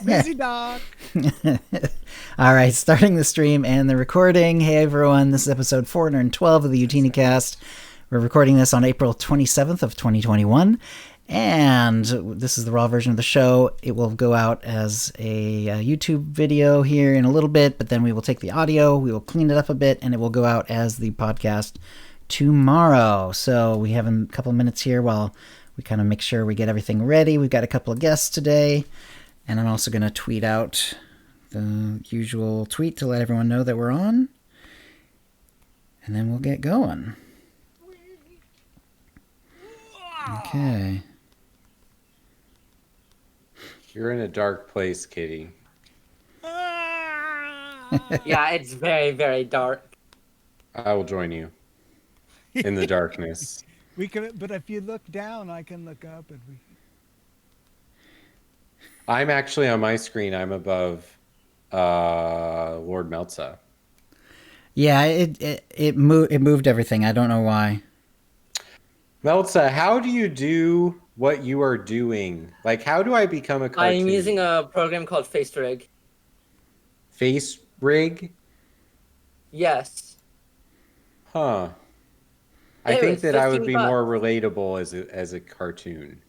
Busy dog. All right, starting the stream and the recording. Hey everyone, this is episode 412 of the OotiniCast. We're recording this on April 27th of 2021, and this is the raw version of the show. It will go out as a YouTube video here in a little bit, but then we will take the audio, we will clean it up a bit, and it will go out as the podcast tomorrow. So we have a couple of minutes here while we kind of make sure we get everything ready. We've got a couple of guests today, and I'm also going to tweet out the usual tweet to let everyone know that we're on, and then we'll get going. Okay. You're in a dark place, Kitty. Yeah, it's very, very dark. I will join you in the darkness. We can, but if you look down, I can look up, and we. I'm actually on my screen. I'm above Lord Meltza. Yeah, it moved everything. I don't know why. Meltza, how do you do what you are doing? Like, how do I become a cartoon? I'm using a program called Face Rig. Face rig? Yes. Huh. I It think was that I would be $15. more relatable as a cartoon.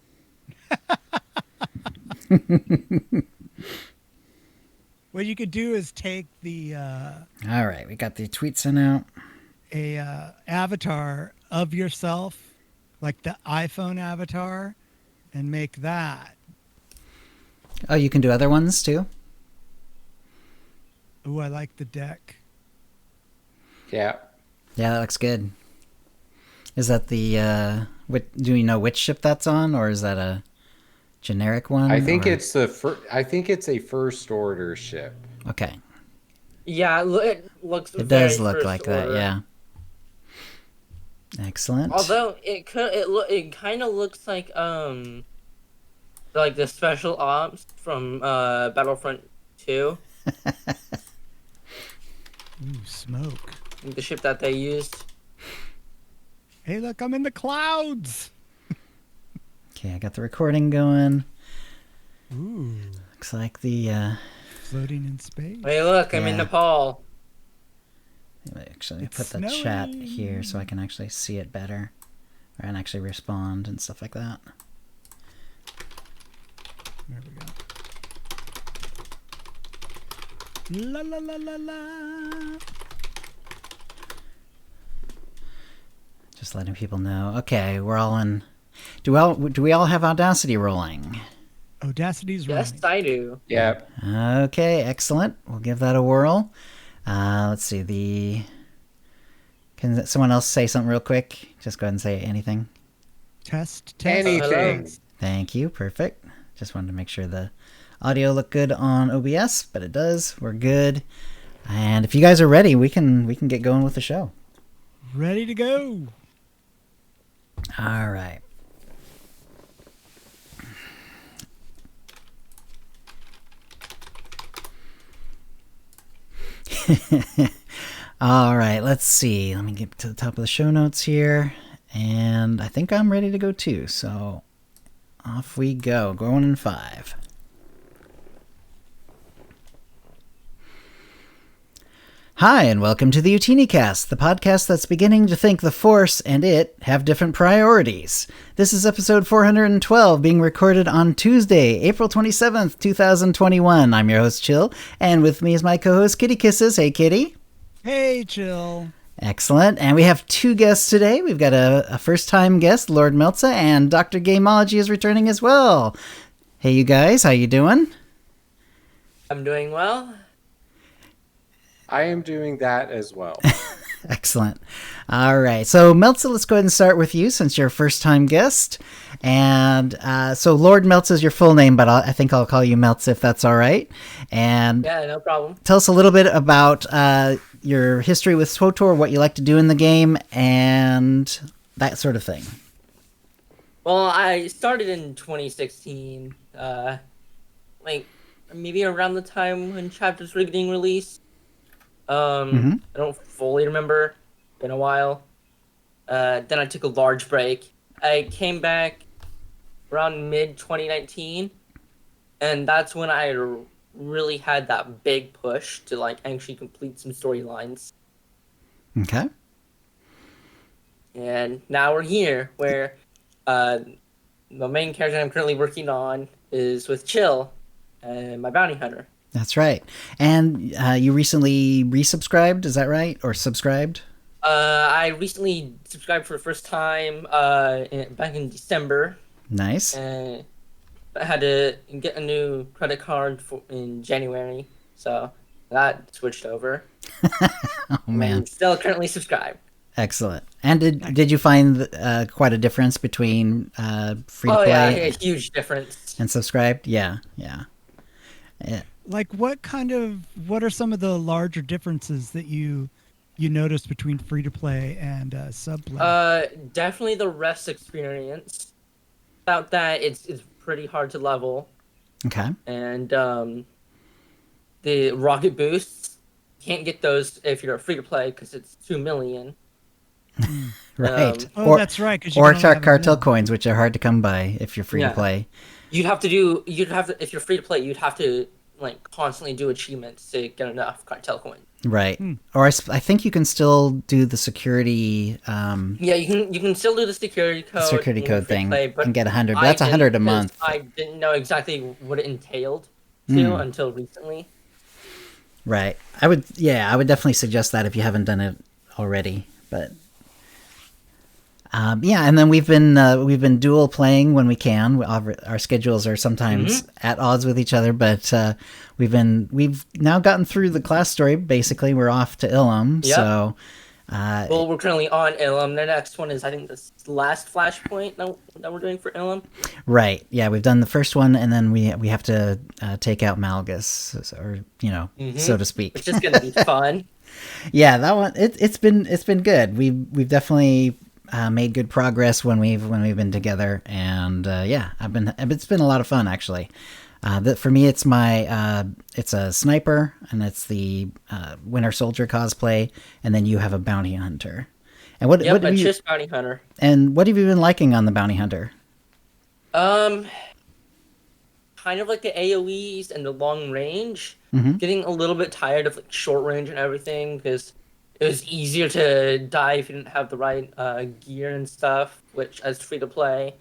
What you could do is take the All right, we got the tweet sent out. avatar of yourself, like the iPhone avatar, and make that. Oh, you can do other ones too? Ooh, I like the deck. Yeah. Yeah, that looks good. Is that the do you know which ship that's on, or is that a generic one? I think or... it's I think it's a first order ship. Okay. Yeah, it looks. It very does look first like order. that, yeah. Excellent. Although it kind of looks like the special ops from Battlefront 2, Ooh, smoke. the ship that they used. Hey, look, I'm in the clouds. Okay, I got the recording going. Ooh, Looks like the floating in space. Hey, look, I'm in Yeah. Nepal. actually It's put the chat snowing. here so I can actually see it better, or and actually respond and stuff like that. There we go. La la la la la. Just letting people know. Okay, we're all in. Do we all have Audacity rolling? Audacity's Yes, running. I do. Yeah. Okay, excellent. We'll give that a whirl. Let's see. Can someone else say something real quick? Just go ahead and say anything. Test. Anything. Thank you. Perfect. Just wanted to make sure the audio looked good on OBS, but it does. We're good. And if you guys are ready, we can get going with the show. Ready to go. All right. All right, let's see. Let me get to the top of the show notes here. And I think I'm ready to go too. So off we go. Going in 5. Hi, and welcome to the OotiniCast, the podcast that's beginning to think the Force and it have different priorities. This is episode 412, being recorded on Tuesday, April 27th, 2021. I'm your host, Chill, and with me is my co-host, KittyKissz. Hey, Kitty. Hey, Chill. Excellent. And we have 2 guests today. We've got a first-time guest, Lord Meltza, and Dr Gameology is returning as well. Hey, you guys, how you doing? I'm doing well. I am doing that as well. Excellent. All right. So, Meltza, let's go ahead and start with you since you're a first-time guest. And so Lord Meltza is your full name, but I think I'll call you Meltza if that's all right. And Yeah, no problem. tell us a little bit about your history with SWTOR, what you like to do in the game, and that sort of thing. Well, I started in 2016, maybe around the time when chapters were getting released. I don't fully remember. Been a while. Then I took a large break. I came back around mid 2019, and that's when I really had that big push to like actually complete some storylines. Okay. And now we're here, where the main character I'm currently working on is with Chill, and my bounty hunter. That's right. And you recently resubscribed, is that right? Or subscribed? I recently subscribed for the first time back in December. Nice. And I had to get a new credit card in January, so that switched over. Oh, man. I'm still currently subscribed. Excellent. And did you find quite a difference between free-to-play a huge difference. and subscribed? Yeah. Like, what are some of the larger differences that you notice between free to play and sub play? Definitely the rest experience. Without that, it's pretty hard to level. Okay. And the rocket boosts, can't get those if you're free to play because it's 2 million. Right. That's right. Or cartel coins, which are hard to come by if you're free to play. You'd have to if you're free to play, you'd have to like constantly do achievements to get enough cartel coins. Right. Or I think you can still do the security. Yeah, you can still do the security code. Thing. Play, but and get 100. But that's 100 a month. I didn't know exactly what it entailed until recently. Right. I would definitely suggest that if you haven't done it already. But and then we've been dual playing when we can. Our schedules are sometimes at odds with each other, but we've now gotten through the class story. Basically, we're off to Ilum. Yep. So, well, we're currently on Ilum. The next one is, I think, the last flashpoint that we're doing for Ilum. Right. Yeah, we've done the first one, and then we have to take out Malgus, or so to speak. Which is going to be fun. Yeah, that one. It's been good. We've definitely made good progress when we've been together, and it's been a lot of fun actually. For me, it's it's a sniper, and it's the Winter Soldier cosplay, and then you have a bounty hunter. And just bounty hunter. And what have you been liking on the bounty hunter? Kind of like the AoEs and the long range. Getting a little bit tired of like short range and everything, because it was easier to die if you didn't have the right gear and stuff, which as free to play,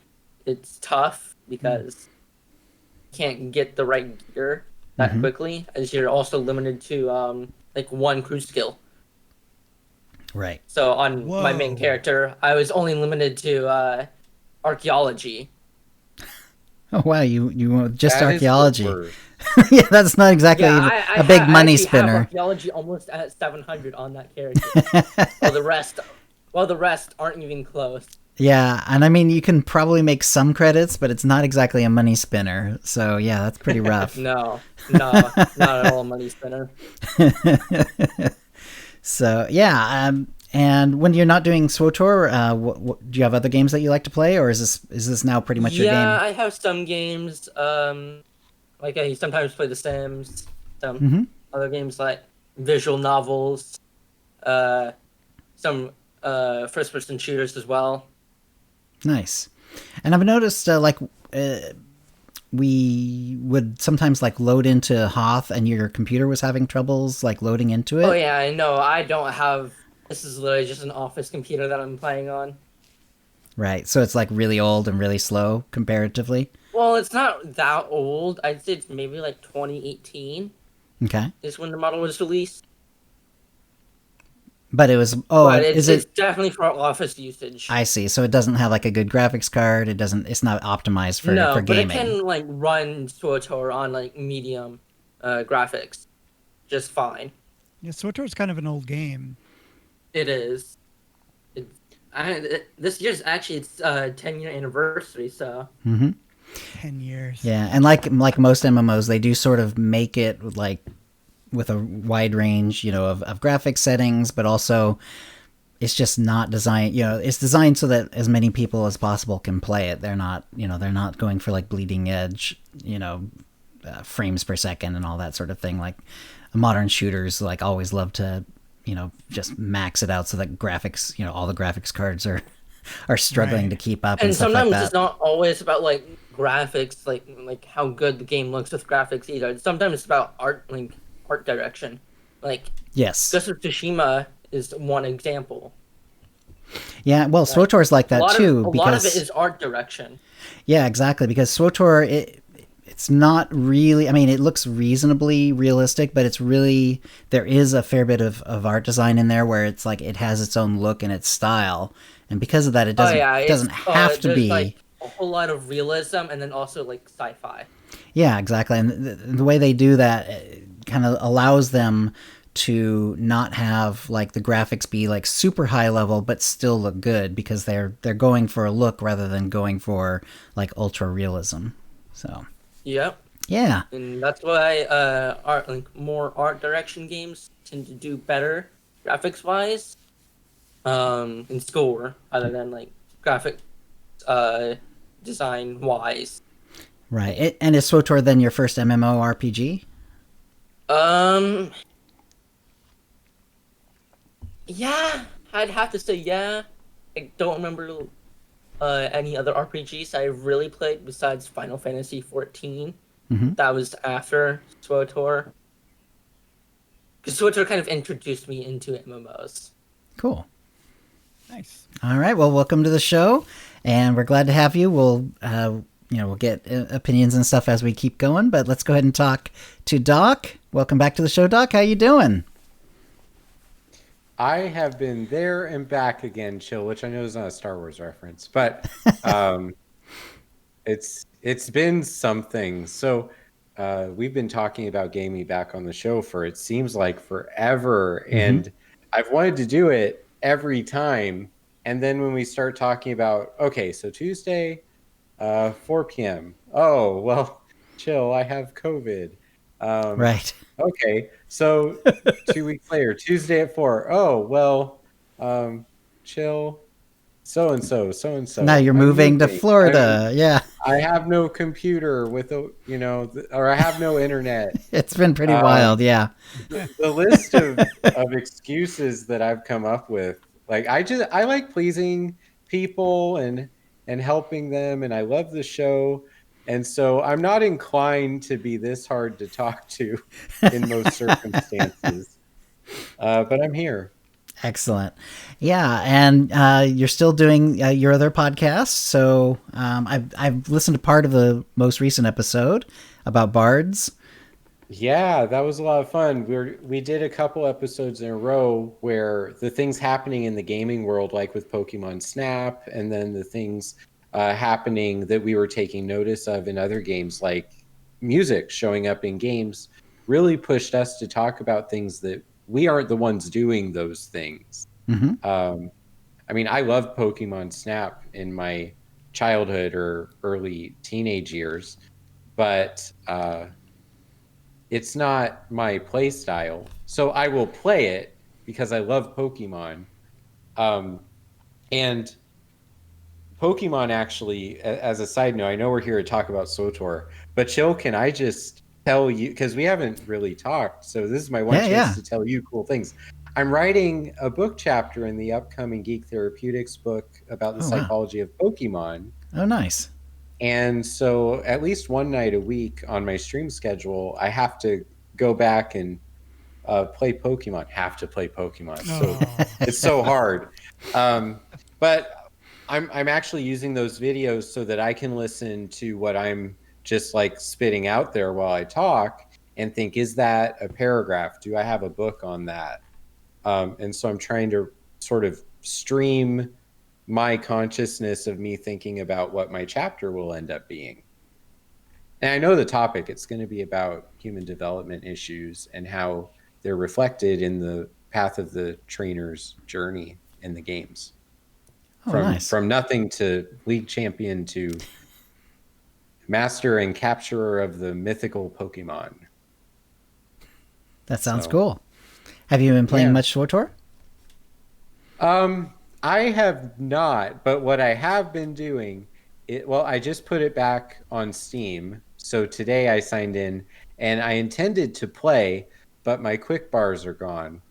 it's tough because you can't get the right gear that quickly, as you're also limited to like one crew skill. Right. So on my main character, I was only limited to archaeology. Oh wow, you just archaeology. Yeah, that's not exactly a big money spinner. Have archaeology almost at 700 on that character. while the rest aren't even close. Yeah, and I mean, you can probably make some credits, but it's not exactly a money spinner. So yeah, that's pretty rough. No, not at all a money spinner. So yeah, and when you're not doing SWTOR, do you have other games that you like to play, or is this now pretty much your game? Yeah, I have some games. Like I sometimes play The Sims. Some other games like visual novels. Some first-person shooters as well. Nice. And I've noticed we would sometimes like load into Hoth, and your computer was having troubles like loading into it. Oh yeah, I know. I don't have. This is literally just an office computer that I'm playing on. Right. So it's like really old and really slow comparatively. Well, it's not that old. I'd say it's maybe like 2018. Okay. Is when the model was released. But it was it's definitely for office usage. I see. So it doesn't have like a good graphics card. It's not optimized for gaming. But it can like run SWTOR on like medium graphics just fine. Yeah, SWTOR is kind of an old game. It is. This year's actually its 10-year anniversary, so 10 years. Yeah, and like most MMOs, they do sort of make it like with a wide range, of graphics settings, but also it's just not designed. It's designed so that as many people as possible can play it. They're not, they're not going for like bleeding edge, frames per second and all that sort of thing. Like modern shooters, like always love to, just max it out so that graphics, all the graphics cards are struggling to keep up. And sometimes stuff like that. It's not always about like graphics, like how good the game looks with graphics either. Sometimes it's about art direction. Like Yes. Ghost of Tsushima is one example. Yeah, well, SWTOR's like that too. A lot of it is art direction. Yeah, exactly. Because SWTOR, it's not really. I mean, it looks reasonably realistic, but it's really there is a fair bit of art design in there where it's like it has its own look and its style, and because of that, it doesn't have to be like a whole lot of realism and then also like sci-fi. Yeah, exactly. And the way they do that kind of allows them to not have like the graphics be like super high level but still look good because they're going for a look rather than going for like ultra realism. So Yep. Yeah. And that's why more art direction games tend to do better graphics wise in score other than like graphic design wise. Right. And is SWTOR then your first MMORPG? Yeah, I'd have to say yeah. I don't remember any other RPGs I really played besides Final Fantasy XIV. Mm-hmm. That was after SWTOR. Because SWTOR kind of introduced me into MMOs. Cool. Nice. All right. Well, welcome to the show, and we're glad to have you. We'll we'll get opinions and stuff as we keep going, but let's go ahead and talk to Doc. Welcome back to the show, Doc. How you doing? I have been there and back again, Chill, which I know is not a Star Wars reference, but it's been something. So we've been talking about gaming back on the show for it seems like forever, and I've wanted to do it every time. And then when we start talking about, okay, so Tuesday, 4 p.m. Oh, well, Chill, I have COVID. Right. Okay, so 2 weeks later, Tuesday at 4. Oh, well, Chill, so-and-so. Now you're moving to Florida. Yeah. I have no computer with, or I have no internet. It's been pretty wild, yeah. The list of excuses that I've come up with, like I like pleasing people and helping them, and I love the show. And so I'm not inclined to be this hard to talk to in most circumstances. But I'm here. Excellent. Yeah, and you're still doing your other podcast. So I've listened to part of the most recent episode about bards. Yeah, that was a lot of fun. We did a couple episodes in a row where the things happening in the gaming world, like with Pokemon Snap, and then the things happening that we were taking notice of in other games, like music showing up in games, really pushed us to talk about things that we aren't the ones doing those things. I mean, I loved Pokemon Snap in my childhood or early teenage years, but it's not my play style. So I will play it because I love Pokemon. And Pokemon actually, as a side note, I know we're here to talk about SWTOR, but Chill, can I just tell you, because we haven't really talked, so this is my one chance to tell you cool things. I'm writing a book chapter in the upcoming Geek Therapeutics book about the psychology of Pokemon. Oh, nice. And so at least one night a week on my stream schedule, I have to go back and play Pokemon. Have to play Pokemon. So it's so hard. But I'm actually using those videos so that I can listen to what I'm just like spitting out there while I talk and think, is that a paragraph? Do I have a book on that? And so I'm trying to sort of stream my consciousness of me thinking about what my chapter will end up being. And I know the topic, it's going to be about human development issues and how they're reflected in the path of the trainer's journey in the games. From nothing to league champion to master and capturer of the mythical Pokemon. That sounds cool. Have you been playing much SWTOR? I have not, but what I have been doing, I just put it back on Steam. So today I signed in and I intended to play, but my quick bars are gone.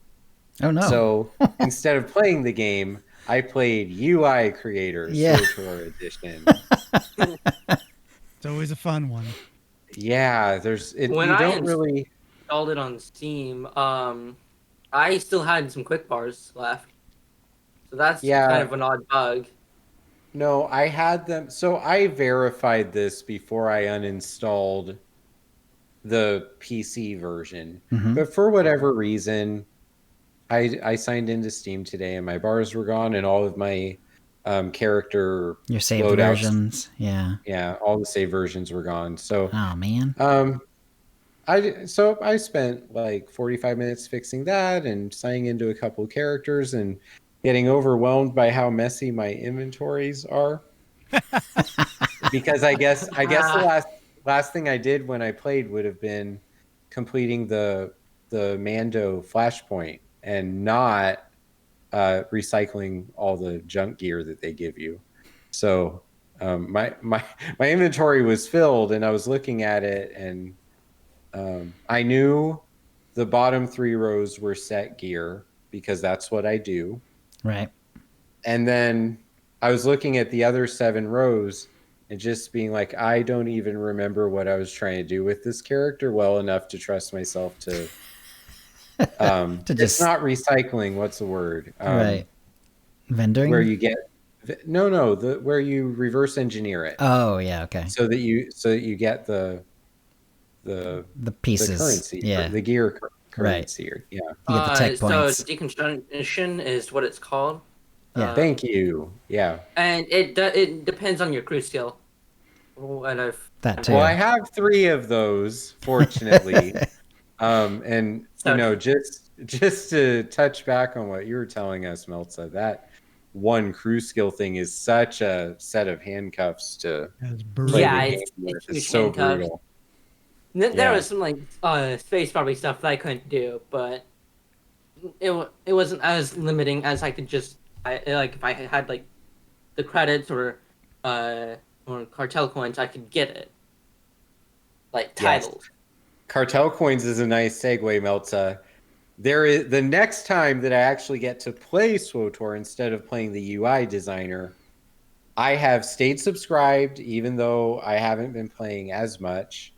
Oh no. So instead of playing the game, I played UI Creator SWTOR Edition. It's always a fun one. Yeah, there's it. When You I don't really. installed it on Steam, I still had some quick bars left, so that's kind Yeah, of an odd bug. no, I had them. So I verified this before I uninstalled the PC version. Mm-hmm. But for whatever reason, I signed into Steam today and my bars were gone and all of my character Your saved loadouts. versions. Yeah. Yeah, all the save versions were gone. So Oh, man. I spent like 45 minutes fixing that and signing into a couple of characters and getting overwhelmed by how messy my inventories are. Because I guess the last thing I did when I played would have been completing the Mando flashpoint and not recycling all the junk gear that they give you. So my inventory was filled, and I was looking at it, and I knew the bottom 3 rows were set gear because that's what I do. Right. And then I was looking at the other 7 rows and just being like, I don't even remember what I was trying to do with this character well enough to trust myself to To it's just not recycling, what's the word? right. Vendoring? Where you get where you reverse engineer it Oh, yeah, okay. so that you get the The the pieces. currency, Yeah. the gear Right. currency. Yeah. You get the tech So points. deconstruction is what it's called. Yeah. Thank you. Yeah. And it depends on your crew skill. And That too. Well, I have 3 of those, fortunately. And just to touch back on what you were telling us, Meltza, that one crew skill thing is such a set of handcuffs to That's play brutal. Yeah, the game with. it's It's so handcuffs. brutal. There Yeah. was some like space probably stuff that I couldn't do, but it wasn't as limiting as I could just like if I had like the credits or cartel coins, I could get it. Like Yes. titles. Cartel coins is a nice segue, Meltza. There is the next time that I actually get to play SWTOR instead of playing the UI designer, I have stayed subscribed, even though I haven't been playing as much.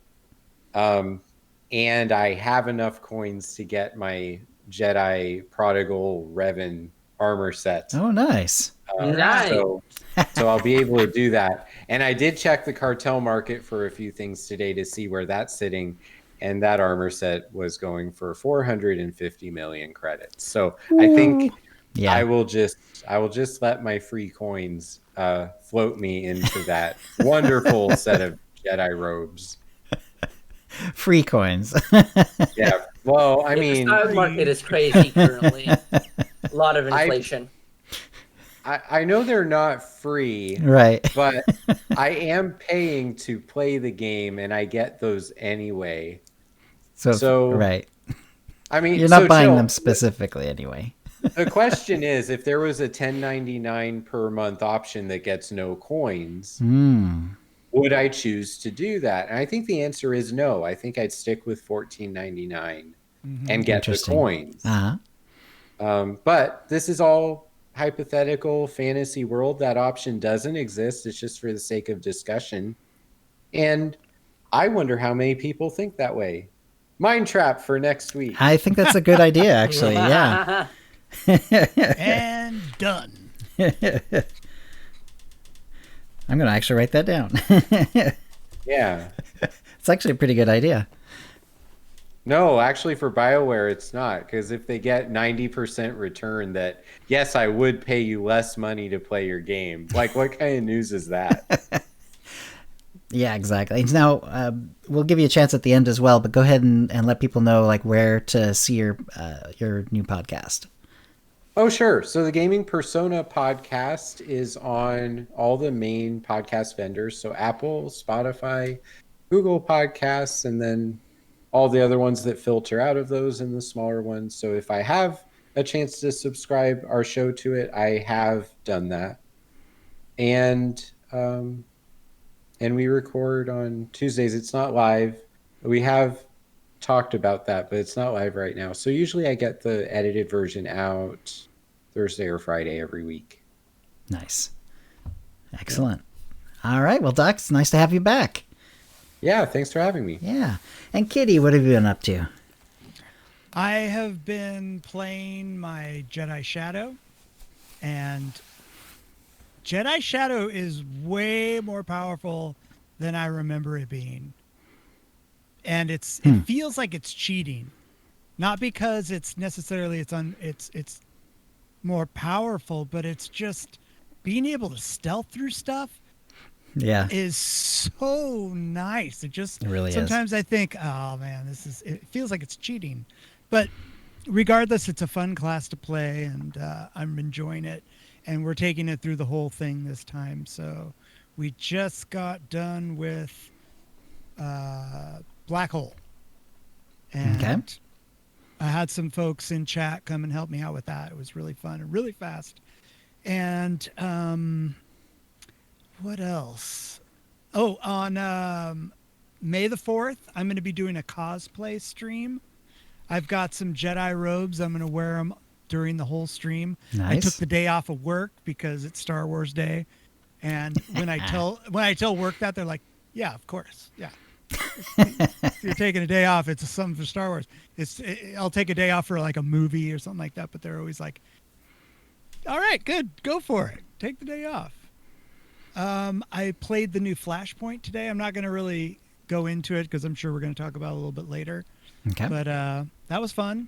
And I have enough coins to get my Jedi Prodigal Revan armor set. Oh, nice. Nice. So I'll be able to do that. And I did check the cartel market for a few things today to see where that's sitting. And that armor set was going for 450 million credits. So I think Yeah. I will just let my free coins float me into that wonderful set of Jedi robes. Free coins. Yeah. Well, I mean, the stock market is crazy currently. A lot of inflation. I know they're not free, Right. but I am paying to play the game, and I get those anyway. So right. I mean, You're not buying Jill, them specifically anyway. The question is, if there was a $10.99 per month option that gets no coins, would I choose to do that? And I think the answer is no. I think I'd stick with $14.99 and get the coins. But this is all hypothetical fantasy world. That option doesn't exist. It's just for the sake of discussion. And I wonder how many people think that way. Mind trap for next week. I think that's a good idea, actually. Yeah. And done. I'm going to actually write that down. Yeah. It's actually a pretty good idea. No, actually for BioWare, it's not. Because if they get 90% return that, yes, I would pay you less money to play your game. Like, what kind of news is that? Yeah, exactly. Now, we'll give you a chance at the end as well, but go ahead and let people know like where to see your new podcast. Oh, sure. So the Gaming Persona podcast is on all the main podcast vendors. So Apple, Spotify, Google Podcasts, and then all the other ones that filter out of those and the smaller ones. So if I have a chance to subscribe our show to it, I have done that. And we record on Tuesdays. It's not live. We have talked about that, but it's not live right now. So usually I get the edited version out Thursday or Friday every week. Nice. Excellent. Yeah. All right. Well, Doc, it's nice to have you back. Yeah, thanks for having me. Yeah. And Kitty, what have you been up to? I have been playing my Jedi Shadow, and Jedi Shadow is way more powerful than I remember it being. And it feels like it's cheating. Not because it's necessarily it's more powerful, but it's just being able to stealth through stuff is so nice. It really sometimes is. I think, oh man, it feels like it's cheating. But regardless, it's a fun class to play, and I'm enjoying it. And we're taking it through the whole thing this time. So we just got done with Black Hole. And I had some folks in chat come and help me out with that. It was really fun and really fast. And what else? Oh, on May the 4th, I'm going to be doing a cosplay stream. I've got some Jedi robes. I'm going to wear them during the whole stream. Nice. I took the day off of work because it's Star Wars Day. And when I tell work that, they're like, yeah, of course. Yeah. If you're taking a day off, it's something for Star Wars. I'll take a day off for like a movie or something like that, but they're always like, all right, good, go for it, take the day off. I played the new Flashpoint today. I'm not going to really go into it because I'm sure we're going to talk about it a little bit later. Okay. But that was fun.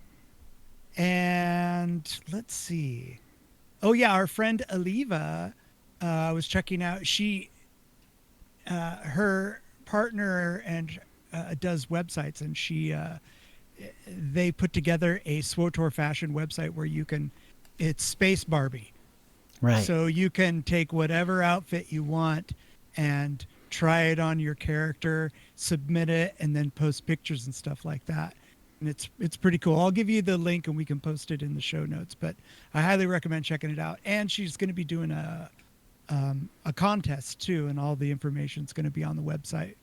And let's see. Oh yeah, our friend Aliva, I was checking out. She her partner and does websites, and they put together a SWTOR fashion website where it's Space Barbie. Right. So you can take whatever outfit you want and try it on your character, submit it, and then post pictures and stuff like that. And it's pretty cool. I'll give you the link and we can post it in the show notes, but I highly recommend checking it out. And she's going to be doing a contest too, and all the information is going to be on the website.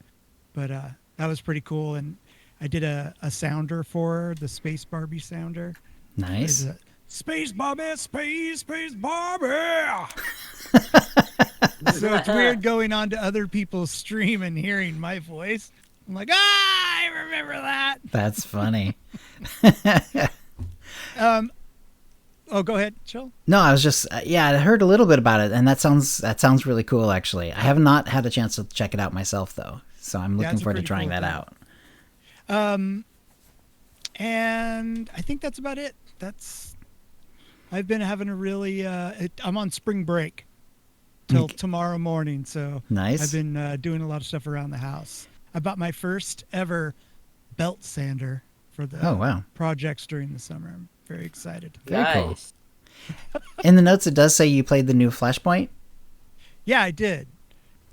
But that was pretty cool. And I did a sounder for her, the Space Barbie sounder. Nice. Space Barbie, Space Barbie. So it's weird going on to other people's stream and hearing my voice. I'm like, I remember that. That's funny. Oh, go ahead, Chill. No, I was just I heard a little bit about it, and that sounds really cool. Actually, I have not had a chance to check it out myself though, so I'm looking forward to trying that out. And I think that's about it. I've been having a really I'm on spring break till tomorrow morning, so nice. I've been doing a lot of stuff around the house. I bought my first ever belt sander for the projects during the summer. I'm very excited. Very cool. In the notes, it does say you played the new Flashpoint. Yeah, I did,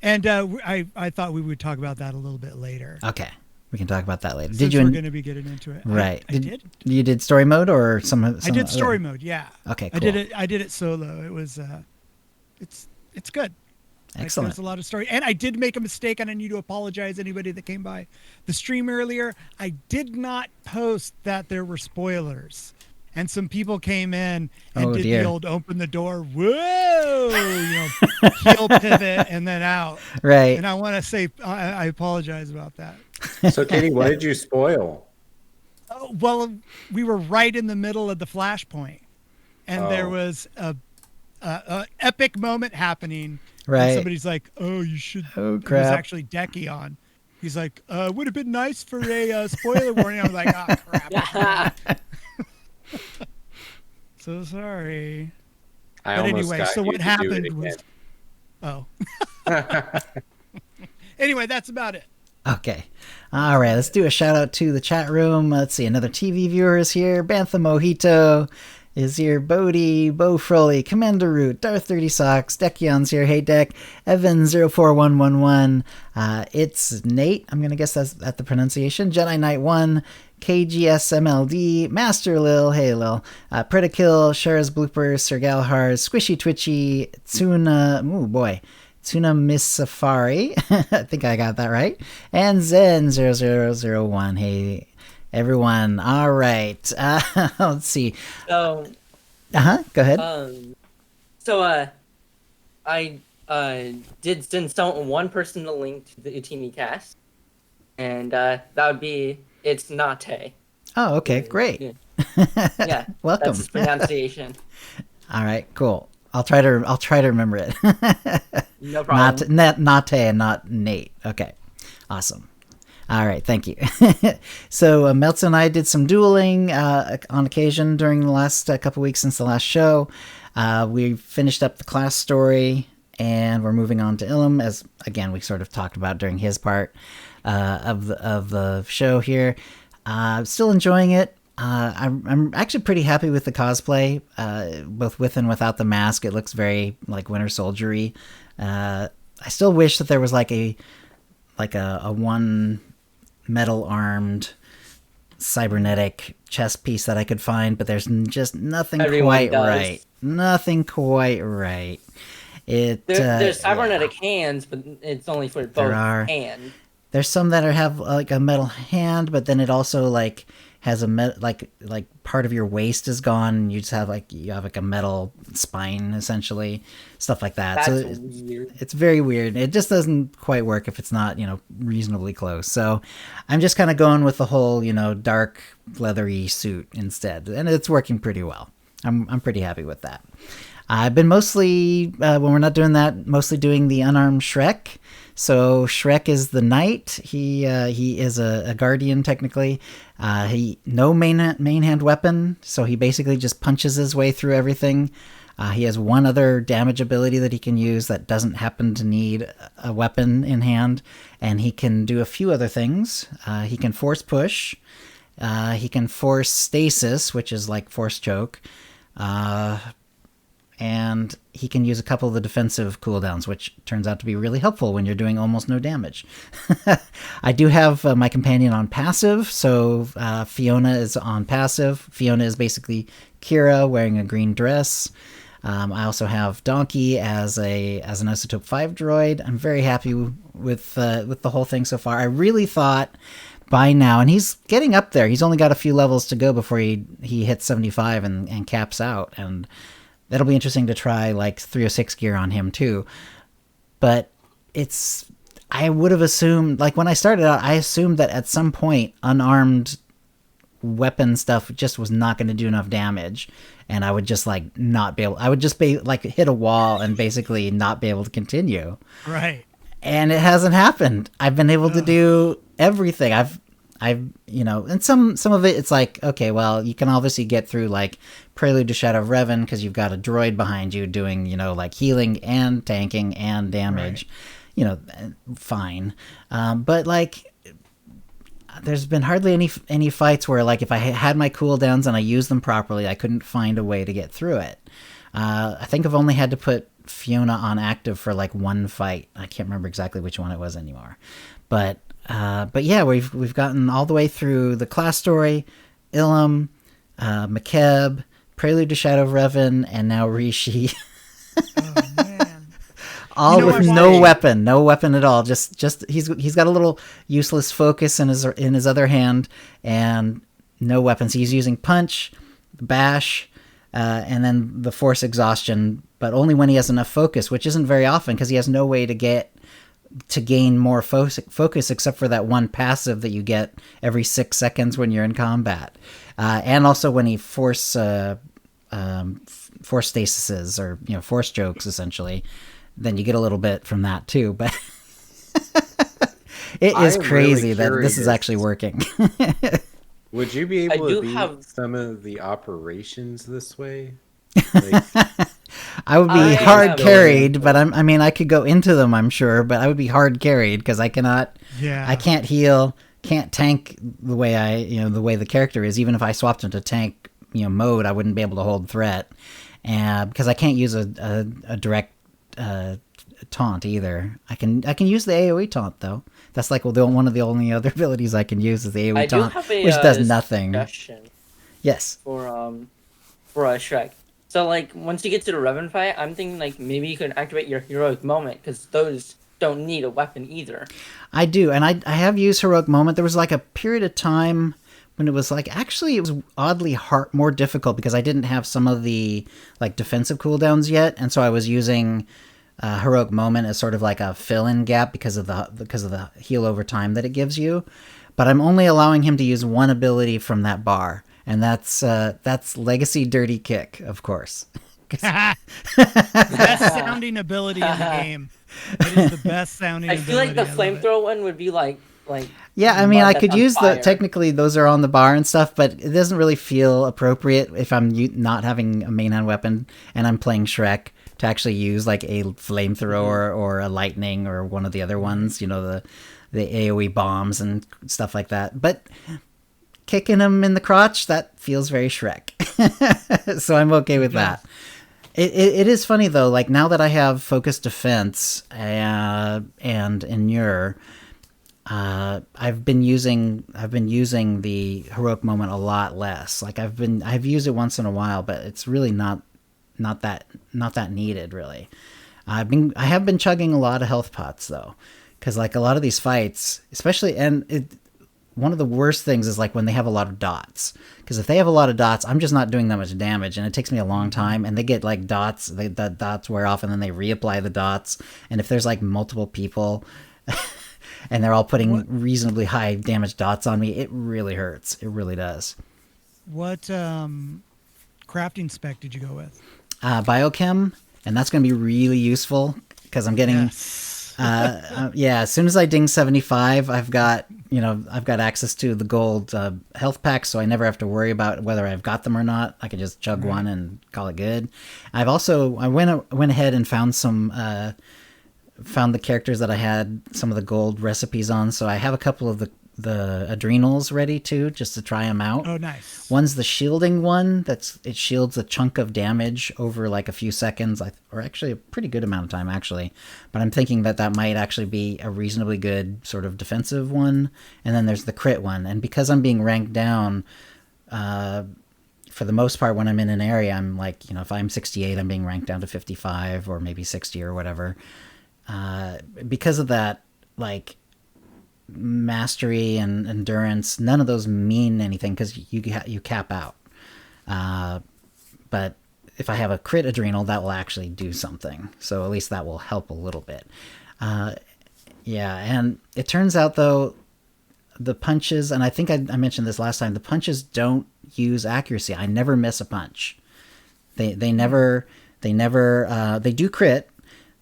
and I thought we would talk about that a little bit later. Okay, we can talk about that later. Since we're going to be getting into it, right? I did. You did story mode or some I did story mode. Yeah. Okay. Cool. I did it solo. It was it's good. Excellent. There's a lot of story. And I did make a mistake, and I need to apologize to anybody that came by the stream earlier. I did not post that there were spoilers. And some people came in and did the old open the door, whoa, heel pivot and then out. Right. And I want to say I apologize about that. So, Kitty, what did you spoil? Well, we were right in the middle of the Flashpoint. And there was a epic moment happening. Right. And somebody's like, "Oh, you should." Oh, crap! It was actually Decky on. He's like, "Would have been nice for a spoiler warning." I was like, "Oh, crap!" So sorry. But anyway, so what happened was, anyway, that's about it. Okay. All right. Let's do a shout out to the chat room. Let's see. Another TV viewer is here. Bantha Mojito is here. Bodie, Bo Froley, Commander Root, Darth 30 Socks, Deckyon's here. Hey, Deck. Evan04111. It's Nate. I'm going to guess that's at the pronunciation. Jedi Knight 1. KGSMLD, Master Lil, hey Lil, Predakill, Shara's Bloopers, Sir Galhar, Squishy Twitchy, Tuna Miss Safari, I think I got that right, and Zen0001, hey everyone, alright, let's see. So, go ahead. I did send one person the link to the OotiniCast. and that would be it's Nate. Oh, okay, great. Yeah, Welcome. That's his pronunciation. All right, cool. I'll try to remember it. No problem. Not and not Nate. Okay, awesome. All right, thank you. So Meltza and I did some dueling on occasion during the last couple weeks since the last show. We finished up the class story, and we're moving on to Ilum, as again we sort of talked about during his part of the show here. Still enjoying it. I'm actually pretty happy with the cosplay, both with and without the mask. It looks very like Winter Soldier-y. I still wish that there was like a one metal armed cybernetic chest piece that I could find, but there's just nothing quite right. Nothing quite right. There's cybernetic hands, but it's only for both hands. There's some that have like a metal hand, but then it also like has a like part of your waist is gone, and you have like a metal spine essentially, stuff like that. That's weird. It's very weird. It just doesn't quite work if it's not reasonably close. So I'm just kind of going with the whole dark leathery suit instead, and it's working pretty well. I'm pretty happy with that. I've been mostly when we're not doing that, mostly doing the unarmed Shrek. So Shrek is the knight. He is a guardian technically. He no main hand weapon, so he basically just punches his way through everything. He has one other damage ability that he can use that doesn't happen to need a weapon in hand, and he can do a few other things. He can force push. He can force stasis, which is like force choke. And he can use a couple of the defensive cooldowns, which turns out to be really helpful when you're doing almost no damage. I do have my companion on passive, so Fiona is on passive. Fiona is basically Kira wearing a green dress. I also have Donkey as an Isotope 5 droid. I'm very happy with the whole thing so far. I really thought by now, and he's getting up there. He's only got a few levels to go before he hits 75 and caps out, and that'll be interesting to try like 306 gear on him too. But I would have assumed, like when I started out, I assumed that at some point unarmed weapon stuff just was not going to do enough damage, and I would just like not be able, I would just be like hit a wall and basically not be able to continue. Right. And it hasn't happened. I've been able to do everything. I've and some of it, it's like, okay, well, you can obviously get through like Prelude to Shadow of Revan because you've got a droid behind you doing, like healing and tanking and damage, fine. But like, there's been hardly any fights where like if I had my cooldowns and I used them properly, I couldn't find a way to get through it. I think I've only had to put Fiona on active for like one fight. I can't remember exactly which one it was anymore, but yeah, we've gotten all the way through the class story, Ilum, McKeb, Prelude to Shadow of Revan, and now Rishi. Oh man! All with no weapon at all. Just he's got a little useless focus in his other hand, and no weapons. He's using punch, bash, and then the force exhaustion, but only when he has enough focus, which isn't very often because he has no way to gain more focus except for that one passive that you get every 6 seconds when you're in combat, and also when he force stasises or force jokes essentially, then you get a little bit from that too. But it is crazy that this is actually working. Would you be able to beat some of the operations this way? I would be hard carried, but I could go into them, I'm sure, but I would be hard carried because I can't heal, can't tank the way the way the character is. Even if I swapped into tank, mode, I wouldn't be able to hold threat, and because I can't use a direct taunt either. I can use the AoE taunt though. That's like one of the only other abilities I can use is the AoE taunt, which does nothing. Yes. For Shrek. So, like, once you get to the Revan fight, I'm thinking, like, maybe you can activate your Heroic Moment, because those don't need a weapon either. I do, and I have used Heroic Moment. There was, like, a period of time when it was, like, actually it was oddly more difficult because I didn't have some of the, like, defensive cooldowns yet, and so I was using heroic moment as sort of like a fill-in gap because of the heal over time that it gives you. But I'm only allowing him to use one ability from that bar, and that's Legacy Dirty Kick, of course. Best sounding ability in the game. It is the best sounding I ability. feel like the flamethrower one would be like yeah, I mean, I could use fire. technically those are on the bar and stuff, but it doesn't really feel appropriate if I'm not having a main hand weapon and I'm playing Shrek to actually use like a flamethrower or a lightning or one of the other ones, the AoE bombs and stuff like that. But kicking him in the crotch, that feels very Shrek. So I'm okay with that. It is funny though, like now that I have focused defense and Inure, I've been using the heroic moment a lot less. Like I've used it once in a while, but it's really not that needed really. I have been chugging a lot of health pots though, because like a lot of these fights, especially one of the worst things is like when they have a lot of dots. Because if they have a lot of dots, I'm just not doing that much damage, and it takes me a long time. And they get like dots, the dots wear off, and then they reapply the dots. And if there's like multiple people, and they're all putting reasonably high damage dots on me, it really hurts. It really does. What crafting spec did you go with? Biochem, and that's going to be really useful because I'm getting. Yes. As soon as I ding 75, I've got access to the gold health packs, so I never have to worry about whether I've got them or not. I can just chug one and call it good. I went ahead and found the characters that I had some of the gold recipes on, so I have a couple of the adrenals ready too, just to try them out. Oh, nice. One's the shielding one. It shields a chunk of damage over like a few seconds, or actually a pretty good amount of time actually. But I'm thinking that might actually be a reasonably good sort of defensive one. And then there's the crit one. And because I'm being ranked down, for the most part, when I'm in an area, I'm like, if I'm 68, I'm being ranked down to 55 or maybe 60 or whatever. Because of that, like, mastery and endurance, none of those mean anything because you cap out. But if I have a crit adrenal, that will actually do something. So at least that will help a little bit. And it turns out though, the punches, and I think I mentioned this last time, the punches don't use accuracy. I never miss a punch. They do crit.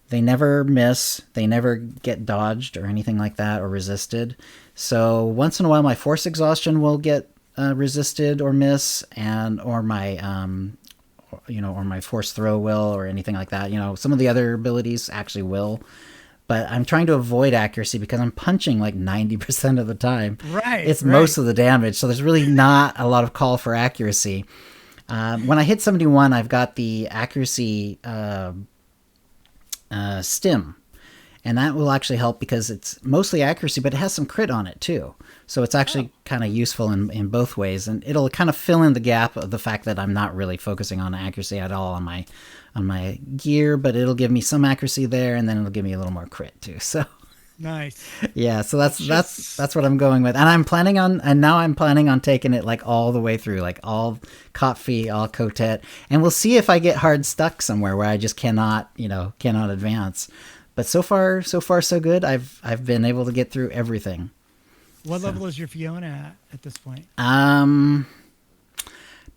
They never miss. They never get dodged or anything like that or resisted. So once in a while, my force exhaustion will get resisted or miss, or my force throw will, or anything like that. Some of the other abilities actually will, but I'm trying to avoid accuracy because I'm punching like 90% of the time. Right. It's most of the damage, so there's really not a lot of call for accuracy. When I hit 71, I've got the accuracy stim, and that will actually help because it's mostly accuracy, but it has some crit on it too, so it's actually kind of useful in both ways, and it'll kind of fill in the gap of the fact that I'm not really focusing on accuracy at all on my gear, but it'll give me some accuracy there, and then it'll give me a little more crit too. So nice. Yeah, so that's what I'm going with, and now I'm planning on taking it like all the way through, like all Kotfi, all Kotet, and we'll see if I get hard stuck somewhere where I just cannot advance. But so far so good. I've been able to get through everything. What level is your Fiona at this point?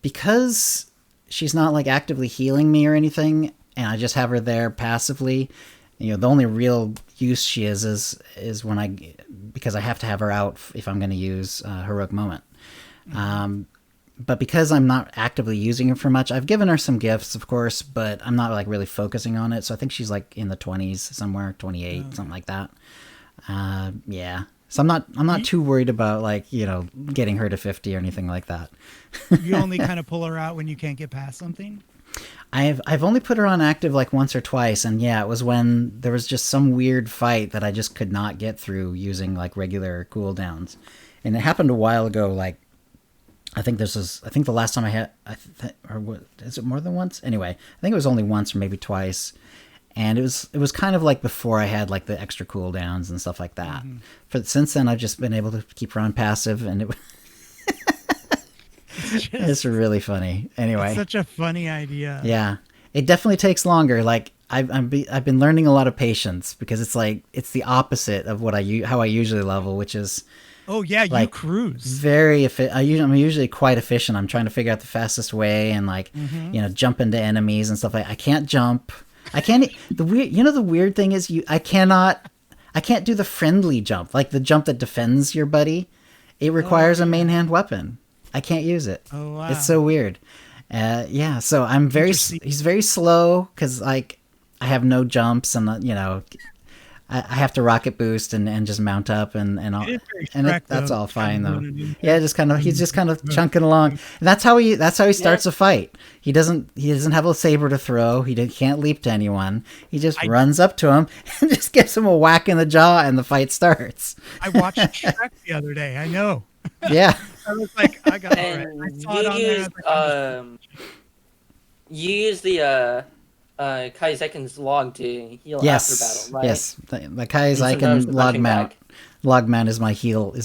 Because she's not like actively healing me or anything, and I just have her there passively. The only real use she is because I have to have her out if I'm going to use heroic moment. But because I'm not actively using her for much, I've given her some gifts, of course, but I'm not like really focusing on it. So I think she's like in the 20s somewhere, 28, something like that. So I'm not too worried about like, getting her to 50 or anything like that. You only kind of pull her out when you can't get past something? I've only put her on active like once or twice, and it was when there was just some weird fight that I just could not get through using like regular cooldowns. And it happened a while ago, like I think the last time I had, or what, is it more than once? Anyway, I think it was only once or maybe twice. And it was kind of like before I had like the extra cooldowns and stuff like that. Mm-hmm. Since then, I've just been able to keep her on passive, and it's really funny. Anyway, it's such a funny idea. Yeah, it definitely takes longer. Like I've been learning a lot of patience because it's the opposite of how I usually level, which is Oh yeah, you cruise. Very I'm usually quite efficient. I'm trying to figure out the fastest way and jump into enemies and stuff. I can't jump. I can't. The weird thing is I can't do the friendly jump, like the jump that defends your buddy. It requires a main hand weapon. I can't use it. Oh wow, it's so weird. So I'm he's very slow because I have no jumps and I have to rocket boost and just mount up and that's all fine though. Yeah, he's just kind of chunking along. And that's how he starts a fight. He doesn't have a saber to throw. He can't leap to anyone. He just runs up to him and just gives him a whack in the jaw, and the fight starts. I watched Shrek the other day. I know. Yeah. I was like, I got it. You use the Kaizeken's log to heal after battle, right? Yes, the Kaizeken log mount is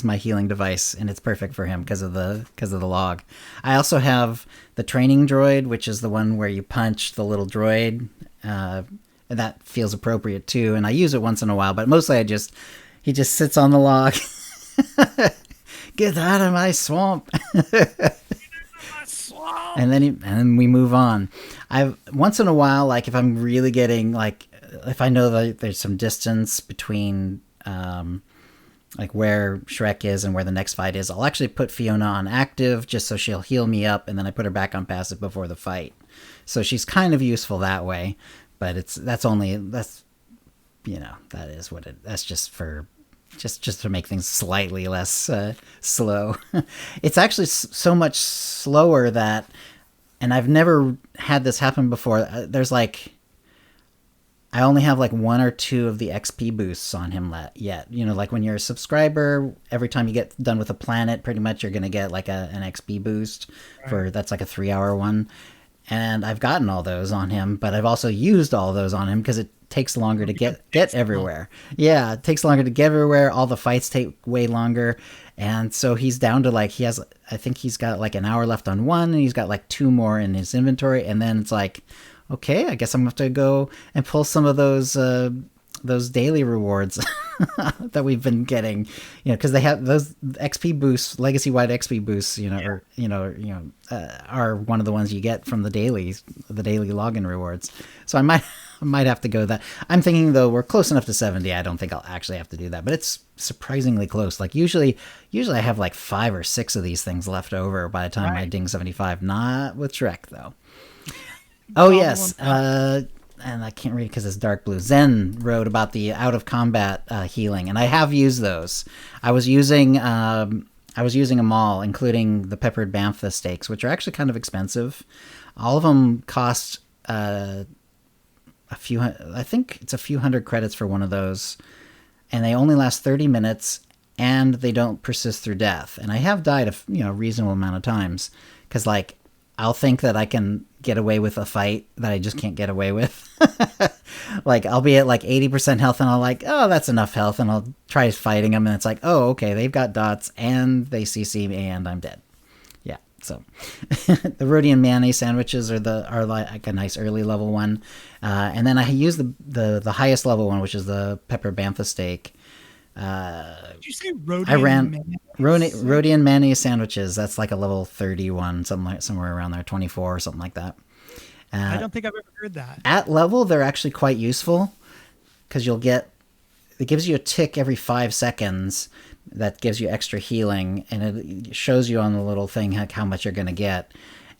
my healing device, and it's perfect for him because of the log. I also have the training droid, which is the one where you punch the little droid, and that feels appropriate too. And I use it once in a while, but mostly he just sits on the log. Get out of my swamp. And then we move on. Once in a while, like if I'm really getting if I know that there's some distance between where Shrek is and where the next fight is, I'll actually put Fiona on active just so she'll heal me up, and then I put her back on passive before the fight. So she's kind of useful that way, but that's just to make things slightly less slow. It's actually so much slower that, and I've never had this happen before. There's I only have one or two of the XP boosts on him yet. When you're a subscriber, every time you get done with a planet, pretty much you're going to get an XP boost that's a 3-hour one. And I've gotten all those on him, but I've also used all those on him because it takes longer to get everywhere. Yeah, it takes longer to get everywhere. All the fights take way longer. And so he's down to I think he's got an hour left on one, and he's got 2 more in his inventory. And then it's okay, I guess I'm going to have to go and pull some of those daily rewards that we've been getting, because they have those XP boosts, legacy-wide XP boosts, are one of the ones you get from the daily login rewards. So I might have to go that. I'm thinking though we're close enough to 70. I don't think I'll actually have to do that, but it's surprisingly close. Usually I have 5 or 6 of these things left over by the time I ding 75. Not with Shrek though. Oh yes. And I can't read because it's dark blue. Zen wrote about the out of combat healing, and I have used those. I was using them all, including the peppered bantha stakes, which are actually kind of expensive. All of them cost I think it's a few hundred credits for one of those, and they only last 30 minutes, and they don't persist through death. And I have died a reasonable amount of times because I'll think that I can get away with a fight that I just can't get away with. I'll be at 80% health, and I'll oh, that's enough health, and I'll try fighting them, and it's oh, okay, they've got dots, and they CC me, and I'm dead. Yeah, so the Rhodian mayonnaise sandwiches are a nice early level one, and then I use the highest level one, which is the pepper bantha steak. Did you say Rhodian Rhodian mayonnaise sandwiches. That's a level 31, somewhere around there, 24 or something like that. I don't think I've ever heard that. At level, they're actually quite useful because it gives you a tick every 5 seconds that gives you extra healing, and it shows you on the little thing how much you're going to get.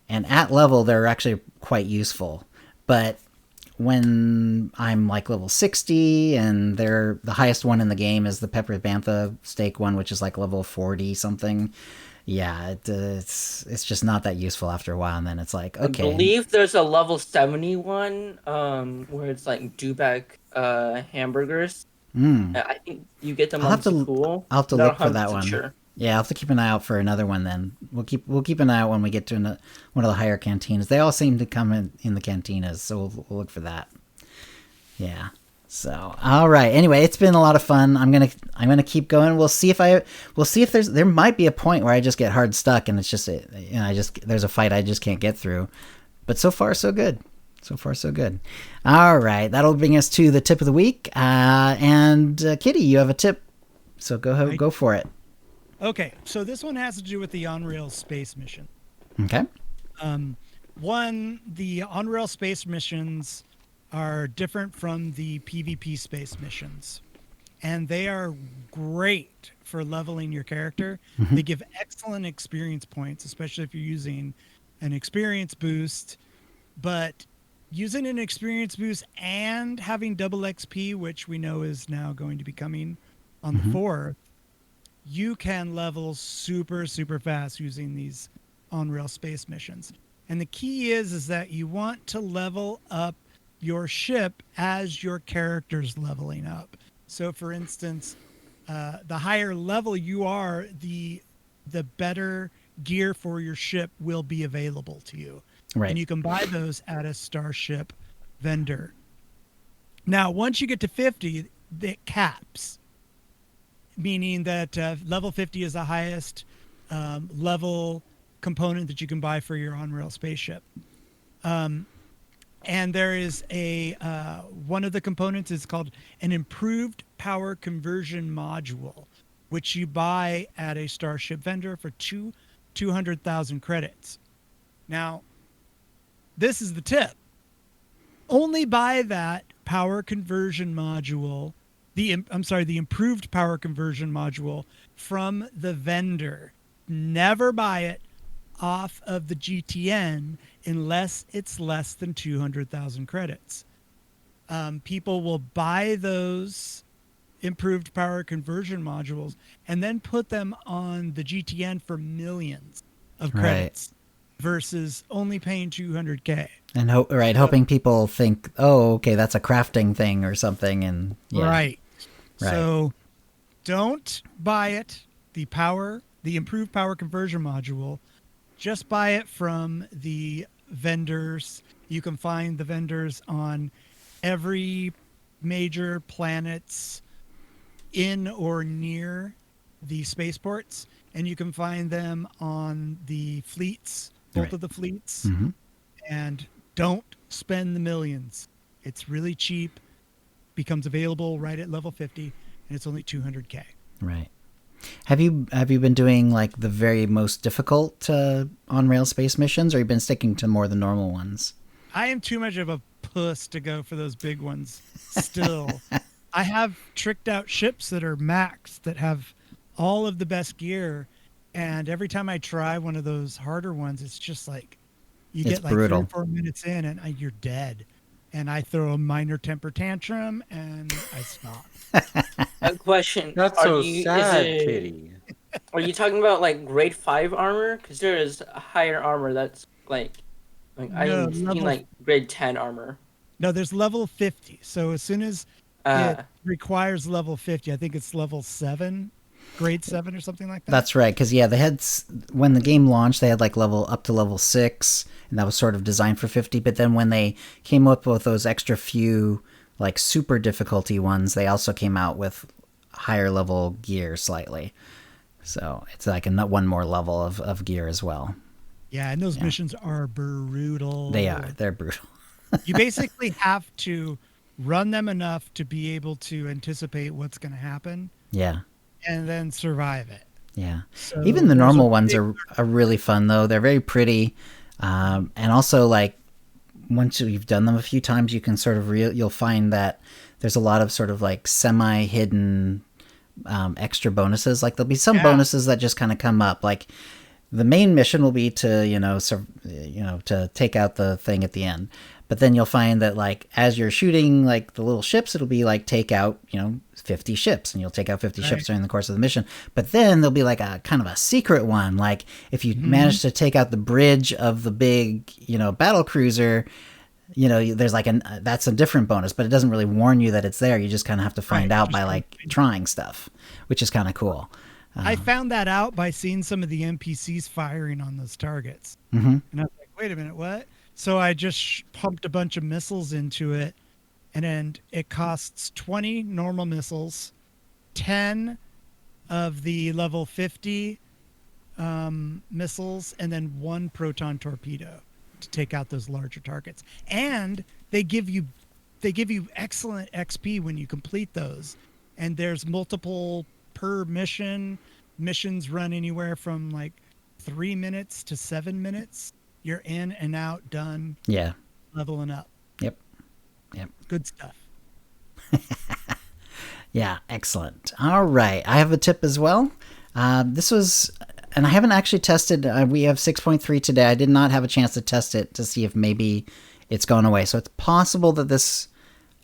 And at level, they're actually quite useful. But when I'm level 60, and the highest one in the game is the pepper bantha steak one, which is level 40 something. Yeah, it's just not that useful after a while, and then it's okay. I believe there's a level 71 where it's Dubak hamburgers. I think you get them on school. I'll have to look for that one. Sure. Yeah, I'll have to keep an eye out for another one then. We'll keep an eye out when we get to one of the higher cantinas. They all seem to come in the cantinas, so we'll look for that. Yeah. So, all right. Anyway, it's been a lot of fun. I'm gonna keep going. We'll see if there might be a point where I just get hard stuck, and it's just there's a fight I just can't get through. But so far so good. So far, so good. All right, that'll bring us to the tip of the week. And Kitty, you have a tip, so go for it. Okay, so this one has to do with the on-rail space mission. Okay. The on-rail space missions are different from the PvP space missions, and they are great for leveling your character. They give excellent experience points, especially if you're using an experience boost. But using an experience boost and having double XP, which we know is now going to be coming on the 4th, you can level super, super fast using these on-rail space missions. And the key is that you want to level up your ship as your character's leveling up. So, for instance, the higher level you are, the better gear for your ship will be available to you. Right. And you can buy those at a Starship vendor. Now, once you get to 50, it caps, meaning that level 50 is the highest level component that you can buy for your on-rail spaceship. And there is one of the components is called an improved power conversion module, which you buy at a Starship vendor for 200,000 credits. Now, this is the tip. Only buy that power conversion module, the improved power conversion module from the vendor. Never buy it off of the GTN unless it's less than 200,000 credits. People will buy those improved power conversion modules and then put them on the GTN for millions of credits versus only paying 200K. And hoping people think, oh, okay, that's a crafting thing or something. And Right. So don't buy it, the improved power conversion module. Just buy it from the vendors. You can find the vendors on every major planets in or near the spaceports, and you can find them on the fleets, both of the fleets. And don't spend the millions. It's really cheap, becomes available right at level 50, and it's only 200K. Right. Have you been doing like the very most difficult on-rail space missions, or you've been sticking to more the normal ones? I am too much of a puss to go for those big ones still. I have tricked out ships that are maxed, that have all of the best gear, and every time I try one of those harder ones, it's just like you get like brutal. 3 or 4 minutes in and you're dead. And I throw a minor temper tantrum and I stop. A question. That's so sad, Kitty. Are you talking about like grade 5 armor? Because there is a higher armor that's like I'm seeing like grade 10 armor. No, there's level 50. So as soon as it requires level 50, I think it's level 7, grade 7 or something like that. That's right, because they had, when the game launched, they had like up to level 6, and that was sort of designed for 50. But then when they came up with those extra few like super difficulty ones, they also came out with higher level gear slightly. So it's like one more level of gear as well. Yeah, and those missions are brutal. They're brutal. You basically have to run them enough to be able to anticipate what's going to happen. Yeah. And then survive it. Yeah. So even the normal ones are really fun, though. They're very pretty. And also, like, once you've done them a few times, you can sort of you'll find that there's a lot of sort of like semi-hidden extra bonuses. Like there'll be some bonuses that just kind of come up. Like the main mission will be to to take out the thing at the end. But then you'll find that like as you're shooting like the little ships, it'll be like take out 50 ships, and you'll take out 50 ships during the course of the mission. But then there'll be like a kind of a secret one, like if you manage to take out the bridge of the big battle cruiser, there's like that's a different bonus, but it doesn't really warn you that it's there. You just kind of have to find out by like trying stuff, which is kind of cool. I found that out by seeing some of the NPCs firing on those targets, and I was like, wait a minute, what? So I just pumped a bunch of missiles into it, and then it costs 20 normal missiles, 10 of the level 50 missiles, and then 1 proton torpedo to take out those larger targets. And they give you excellent XP when you complete those. And there's multiple per mission. Missions run anywhere from like 3 minutes to 7 minutes. You're in and out, done. Yeah. Leveling up. Yep. Good stuff. Yeah, excellent. All right. I have a tip as well. This was, and I haven't actually tested. We have 6.3 today. I did not have a chance to test it to see if maybe it's gone away. So it's possible that this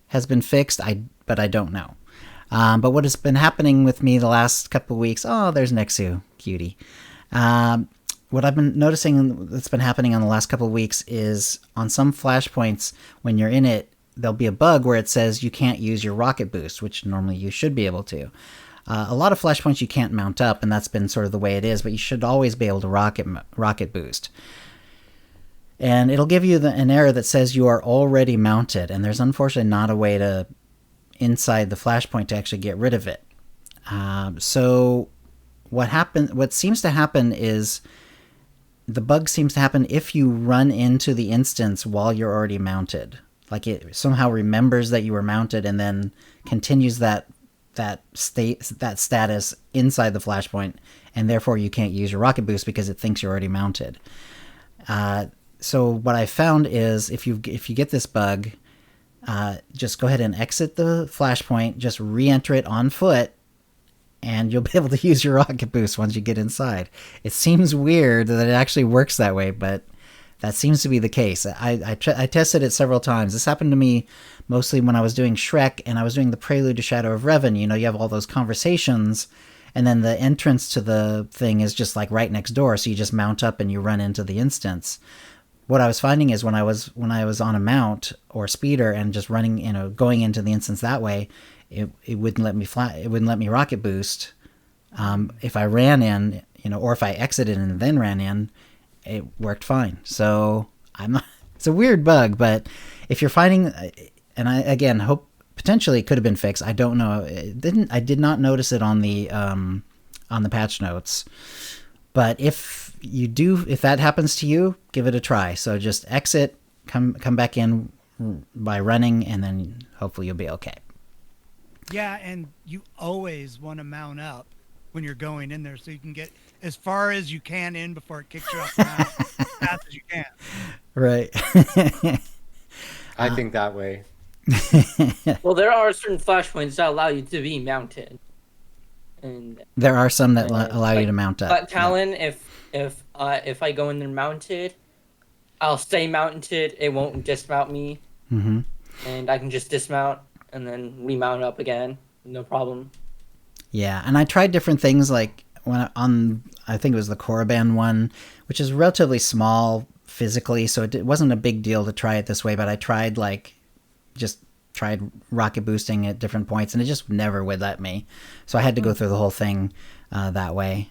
has been fixed, but I don't know. But what has been happening with me the last couple of weeks, oh, there's Nexu, cutie. What I've been noticing that's been happening on the last couple of weeks is on some flashpoints, when you're in it, there'll be a bug where it says you can't use your rocket boost, which normally you should be able to. A lot of flashpoints you can't mount up, and that's been sort of the way it is, but you should always be able to rocket boost. And it'll give you an error that says you are already mounted, and there's unfortunately not a way to, inside the flashpoint, to actually get rid of it. So what seems to happen is the bug seems to happen if you run into the instance while you're already mounted. Like it somehow remembers that you were mounted and then continues that status inside the flashpoint, and therefore you can't use your rocket boost because it thinks you're already mounted. So what I found is if you get this bug, just go ahead and exit the flashpoint, just re-enter it on foot, and you'll be able to use your rocket boost once you get inside. It seems weird that it actually works that way, but that seems to be the case. I tested it several times. This happened to me mostly when I was doing Shrek and I was doing the Prelude to Shadow of Revan. You know, you have all those conversations, and then the entrance to the thing is just like right next door, so you just mount up and you run into the instance. What I was finding is when I was on a mount or speeder and just running, going into the instance that way, it wouldn't let me it wouldn't let me rocket boost. If I ran in, or if I exited and then ran in, it worked fine. So it's a weird bug, but if you're finding, and I again hope potentially it could have been fixed. I don't know. I did not notice it on the patch notes. But if that happens to you, give it a try. So just exit, come back in by running, and then hopefully you'll be okay. Yeah, and you always want to mount up when you're going in there so you can get as far as you can in before it kicks you off the mount as fast as you can. Right. I think that way. Well, there are certain flashpoints that allow you to be mounted. And there are some that allow you to mount up. But Talon, if I go in there mounted, I'll stay mounted. It won't dismount me. Mm-hmm. And I can just dismount and then remount up again. No problem. Yeah, and I tried different things like I think it was the Korriban one, which is relatively small physically, so it wasn't a big deal to try it this way, but I tried rocket boosting at different points, and it just never would let me. So I had to go through the whole thing that way.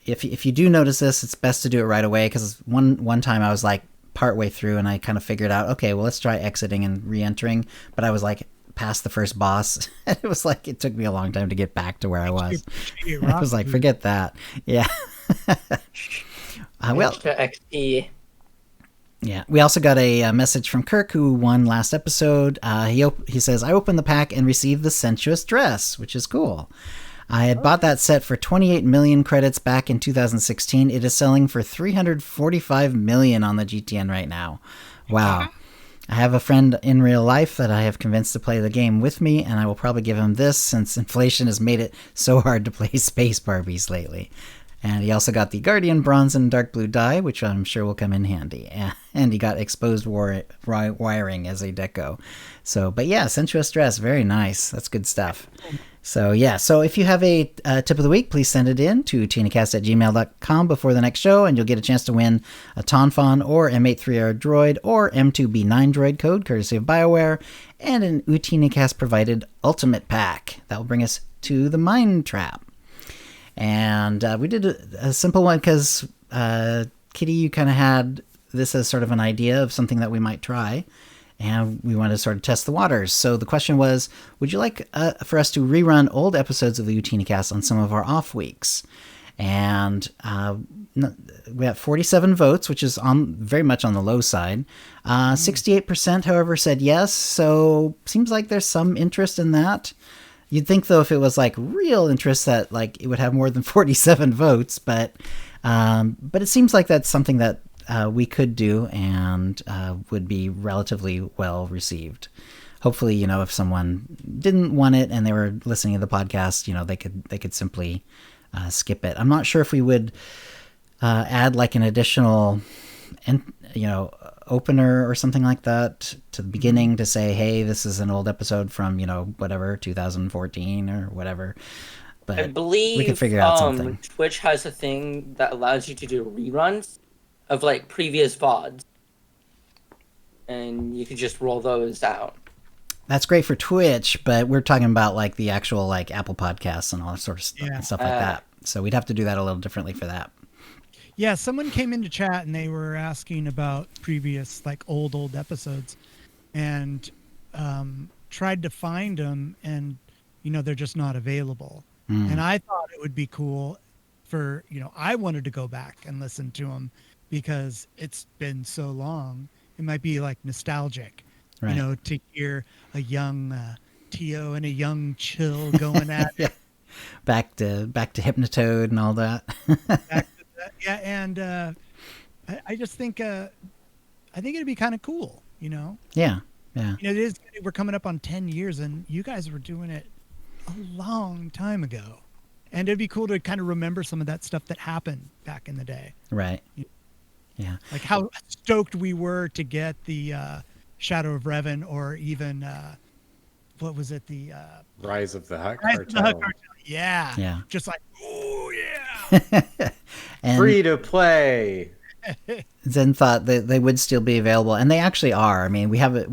If you do notice this, it's best to do it right away, because one time I was like partway through and I kind of figured out, okay, well, let's try exiting and re-entering, but I was like past the first boss. It was like it took me a long time to get back to where I was. I was like, forget that. Yeah. Extra XP. Yeah, we also got a message from Kirk, who won last episode. He says, I opened the pack and received the sensuous dress, which is cool. I had bought that set for 28 million credits back in 2016. It is selling for 345 million on the GTN right now. Wow. I have a friend in real life that I have convinced to play the game with me, and I will probably give him this since inflation has made it so hard to play Space Barbies lately. And he also got the Guardian Bronze and Dark Blue die, which I'm sure will come in handy. And he got exposed wiring as a deco. So, but yeah, sensuous dress, very nice. That's good stuff. So yeah, so if you have a tip of the week, please send it in to OotiniCast@gmail.com before the next show, and you'll get a chance to win a Tonfon or M83R droid or M2B9 droid code, courtesy of BioWare, and an OotiniCast provided Ultimate Pack. That will bring us to the Mind Trap. And we did a simple one because, Kitty, you kind of had this as sort of an idea of something that we might try, and we wanted to sort of test the waters. So the question was, would you like for us to rerun old episodes of the OotiniCast on some of our off weeks? And we have 47 votes, which is very much on the low side. 68%, however, said yes. So seems like there's some interest in that. You'd think, though, if it was like real interest, that like it would have more than 47 votes. But it seems like that's something that we could do and would be relatively well received. Hopefully, if someone didn't want it and they were listening to the podcast, they could simply skip it. I'm not sure if we would add like an additional, opener or something like that to the beginning to say, hey, this is an old episode from, whatever, 2014 or whatever. But I believe we could figure out something. Twitch has a thing that allows you to do reruns of like previous VODs. And you could just roll those out. That's great for Twitch, but we're talking about like the actual like Apple Podcasts and all that sort of stuff, and stuff like that. So we'd have to do that a little differently for that. Yeah, someone came into chat and they were asking about previous like old episodes, and tried to find them, and they're just not available. And I thought it would be cool for I wanted to go back and listen to them because it's been so long. It might be like nostalgic. Right. To hear a young Tio and a young Chill going at it. Back to Hypnotoad and all that. Back to that. Yeah, and I just think I think it'd be kind of cool, Yeah. It is. We're coming up on 10 years, and you guys were doing it a long time ago, and it'd be cool to kind of remember some of that stuff that happened back in the day. Right. Yeah. Like how stoked we were to get the Shadow of Revan, or even what was it, the Rise of the Hutt Cartel. Yeah. Just like, oh yeah. And free to play. Zen thought that they would still be available, and they actually are. I mean, we haven't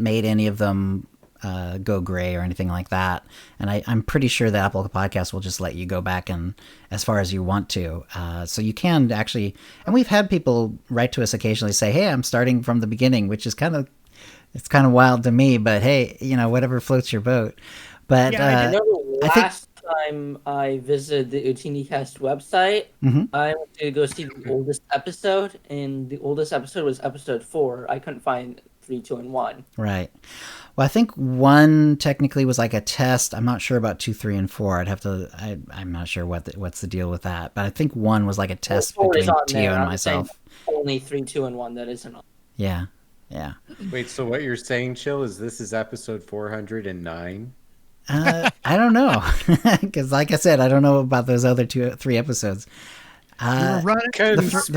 made any of them go gray or anything like that, and I'm pretty sure the Apple Podcast will just let you go back and as far as you want to, so you can actually. And we've had people write to us occasionally say, hey, I'm starting from the beginning, which is kind of wild to me, but hey, whatever floats your boat. But I know last time I visited the OotiniCast website, I went to go see the oldest episode, and the oldest episode was episode 4. I couldn't find 3, 2, and 1. Right. Well, I think 1 technically was like a test. I'm not sure about 2, 3, and 4. I'd have to. I'm not sure what's the deal with that. But I think 1 was like a test between Tio and myself. Only 3, 2, and 1 that isn't on. Yeah. Wait, so what you're saying, Chill, is this is episode 409? I don't know, because like I said, I don't know about those other 2, 3 episodes. The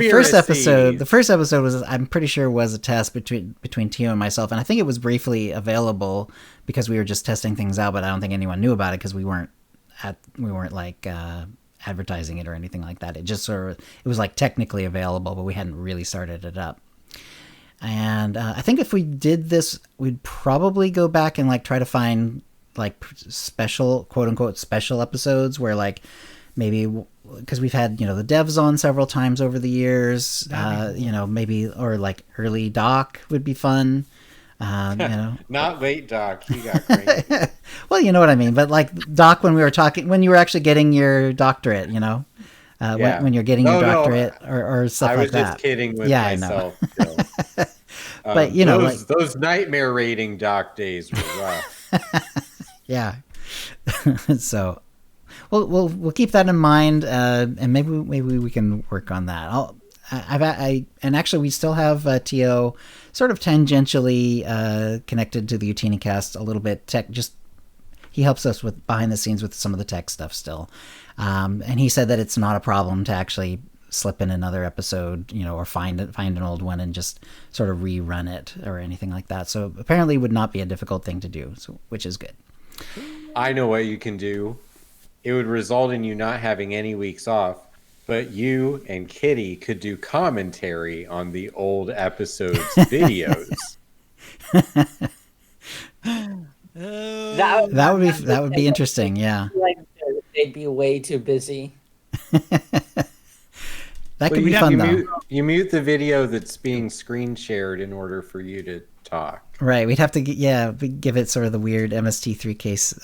first episode was, I'm pretty sure, was a test between Tio and myself, and I think it was briefly available because we were just testing things out, but I don't think anyone knew about it because we weren't like advertising it or anything like that. It just it was like technically available, but we hadn't really started it up. And I think if we did this, we'd probably go back and like try to find like special, quote unquote, special episodes where like maybe, because we've had, the devs on several times over the years, maybe, or like early Doc would be fun. Not late Doc. He got crazy. Well, you know what I mean, but like Doc, when you were actually getting your doctorate, when you're getting your doctorate or stuff like that. I was just kidding with myself. But those nightmare rating Doc days were rough. Yeah. So, we'll keep that in mind, and maybe we can work on that. And actually we still have Tio sort of tangentially connected to the OotiniCast a little bit. He helps us with behind the scenes with some of the tech stuff still, and he said that it's not a problem to actually slip in another episode, or find an old one and just sort of rerun it or anything like that. So apparently it would not be a difficult thing to do, which is good. I know what you can do. It would result in you not having any weeks off, but you and Kitty could do commentary on the old episodes videos. That would be interesting. Yeah, they'd be way too busy. That could be fun though. You mute the video that's being screen shared in order for you to talk. Right, we'd have to give it sort of the weird MST3 case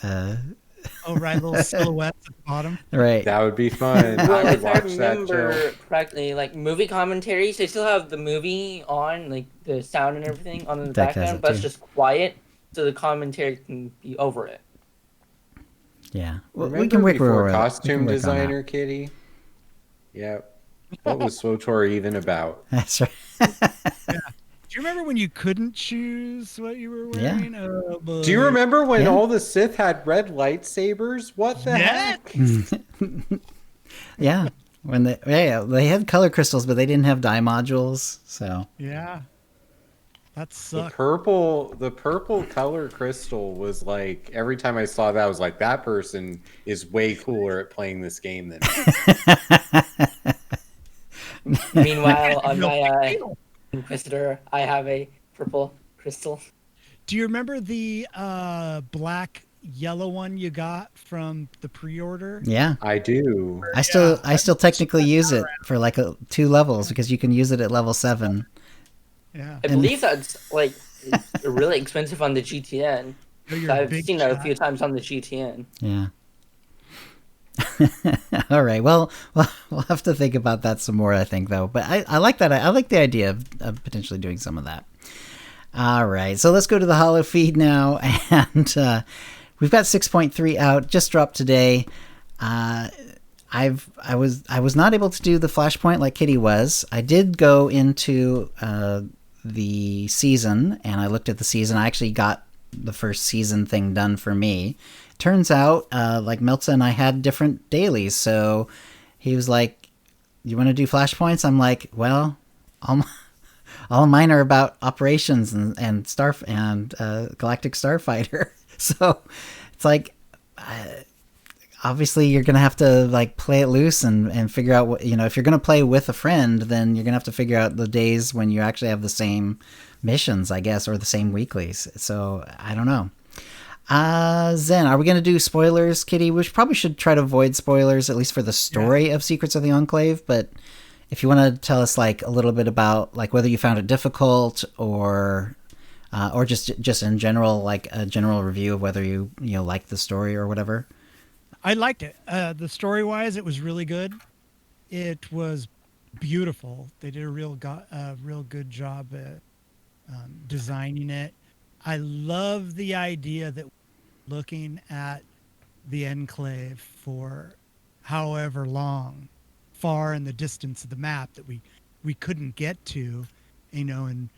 Oh, right, little silhouettes at the bottom. Right. That would be fun. Well, I would if I watch that remember show. correctly, like movie commentaries, they still have the movie on, like the sound and everything on in the Deck has background, it but it's too. just quiet, so the commentary can be over it. Yeah. Well, Remember we can work before we can costume work on that. designer, Kitty? Yep. What was SWTOR even about? That's right. Do you remember when you couldn't choose what you were Yeah. wearing? Oh, boy. Do you remember when Yeah. all the Sith had red lightsabers? What the heck? Yeah. When they had color crystals, but they didn't have dye modules. So Yeah. That The sucked. purple color crystal was like, every time I saw that, I was like, that person is way cooler at playing this game than me. Meanwhile, on No my big deal. Inquisitor, I have a purple crystal. Do you remember the black yellow one you got from the pre-order? yeah. I do. I still technically use it for like 2 levels because you can use it at level 7. Yeah. I believe that's like really expensive on the GTN. Oh, you're a I've big seen that a shot. few times on the GTN. Yeah. All right. Well, we'll have to think about that some more, I think, though. But I like that. I like the idea of potentially doing some of that. All right. So let's go to the Holo feed now. And we've got 6.3 out, just dropped today. I was not able to do the flashpoint like Kitty was. I did go into the season, and I looked at the season. I actually got the first season thing done for me. Turns out, like Meltza and I had different dailies, so he was like, "You want to do flashpoints?" I'm like, "Well, all of mine are about operations and Galactic Starfighter." So it's like, obviously you're gonna have to like play it loose and figure out what, if you're gonna play with a friend, then you're gonna have to figure out the days when you actually have the same missions, I guess, or the same weeklies. So I don't know. Zen, are we going to do spoilers, Kitty? We probably should try to avoid spoilers, at least for the story of Secrets of the Enclave. But if you want to tell us like a little bit about like whether you found it difficult or just in general, like a general review of whether you like the story or whatever. I liked it. The story-wise, it was really good. It was beautiful. They did a real good job at designing it. I love the idea that looking at the Enclave for however long, far in the distance of the map that we couldn't get to, and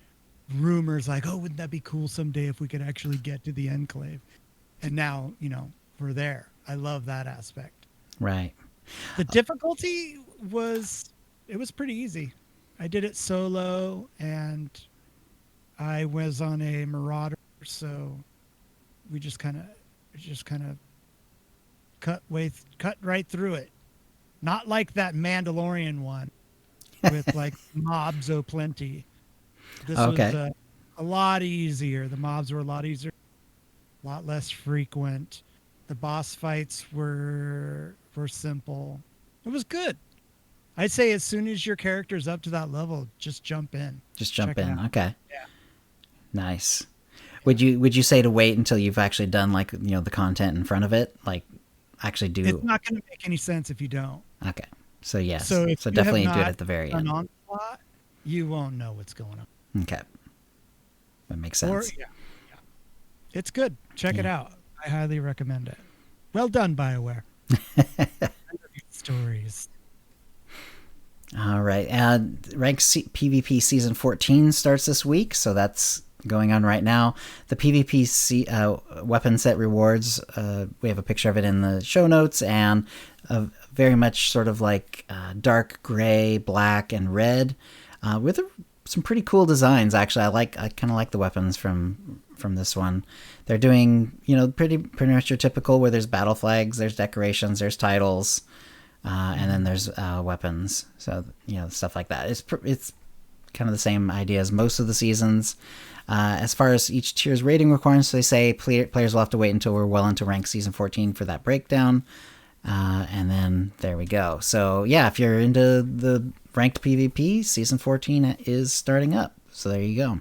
rumors like, oh, wouldn't that be cool someday if we could actually get to the Enclave? And now, we're there. I love that aspect. Right. The difficulty was pretty easy. I did it solo, and I was on a Marauder, so we just kind of cut right through it. Not like that Mandalorian one with like mobs plenty. This was a lot easier. The mobs were a lot easier, a lot less frequent. The boss fights were simple. It was good. I'd say as soon as your character's up to that level, just jump in. Just jump Check it in. out. Okay. Yeah. Nice. Would you say to wait until you've actually done like the content in front of it, like actually do? It's not going to make any sense if you don't. Okay. So yes. So if you definitely have do it not at the very done end. Onslaught, you won't know what's going on. Okay. That makes sense. Yeah. It's good. Check it out. I highly recommend it. Well done, BioWare. Stories. All right. Ranked PvP Season 14 starts this week, so that's going on right now. The PvP weapon set rewards, we have a picture of it in the show notes, and very much sort of like dark gray, black, and red, with some pretty cool designs. Actually, I kind of like the weapons from this one. They're doing pretty much your typical, where there's battle flags, there's decorations, there's titles. And then there's weapons, so stuff like that. It's kind of the same idea as most of the seasons. As far as each tier's rating requirements, they say players will have to wait until we're well into ranked season 14 for that breakdown, and then there we go. So yeah, if you're into the ranked PvP, season 14 is starting up. So there you go.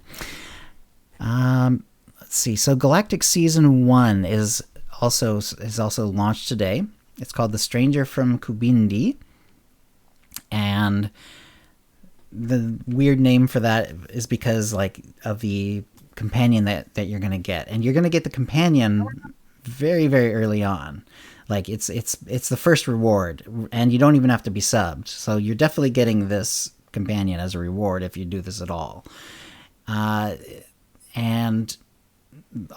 Let's see. So Galactic Season 1 is is also launched today. It's called The Stranger from Kubindi, and the weird name for that is because like of the companion that you're going to get, and you're going to get the companion very, very early on. Like it's the first reward, and you don't even have to be subbed. So you're definitely getting this companion as a reward if you do this at all. And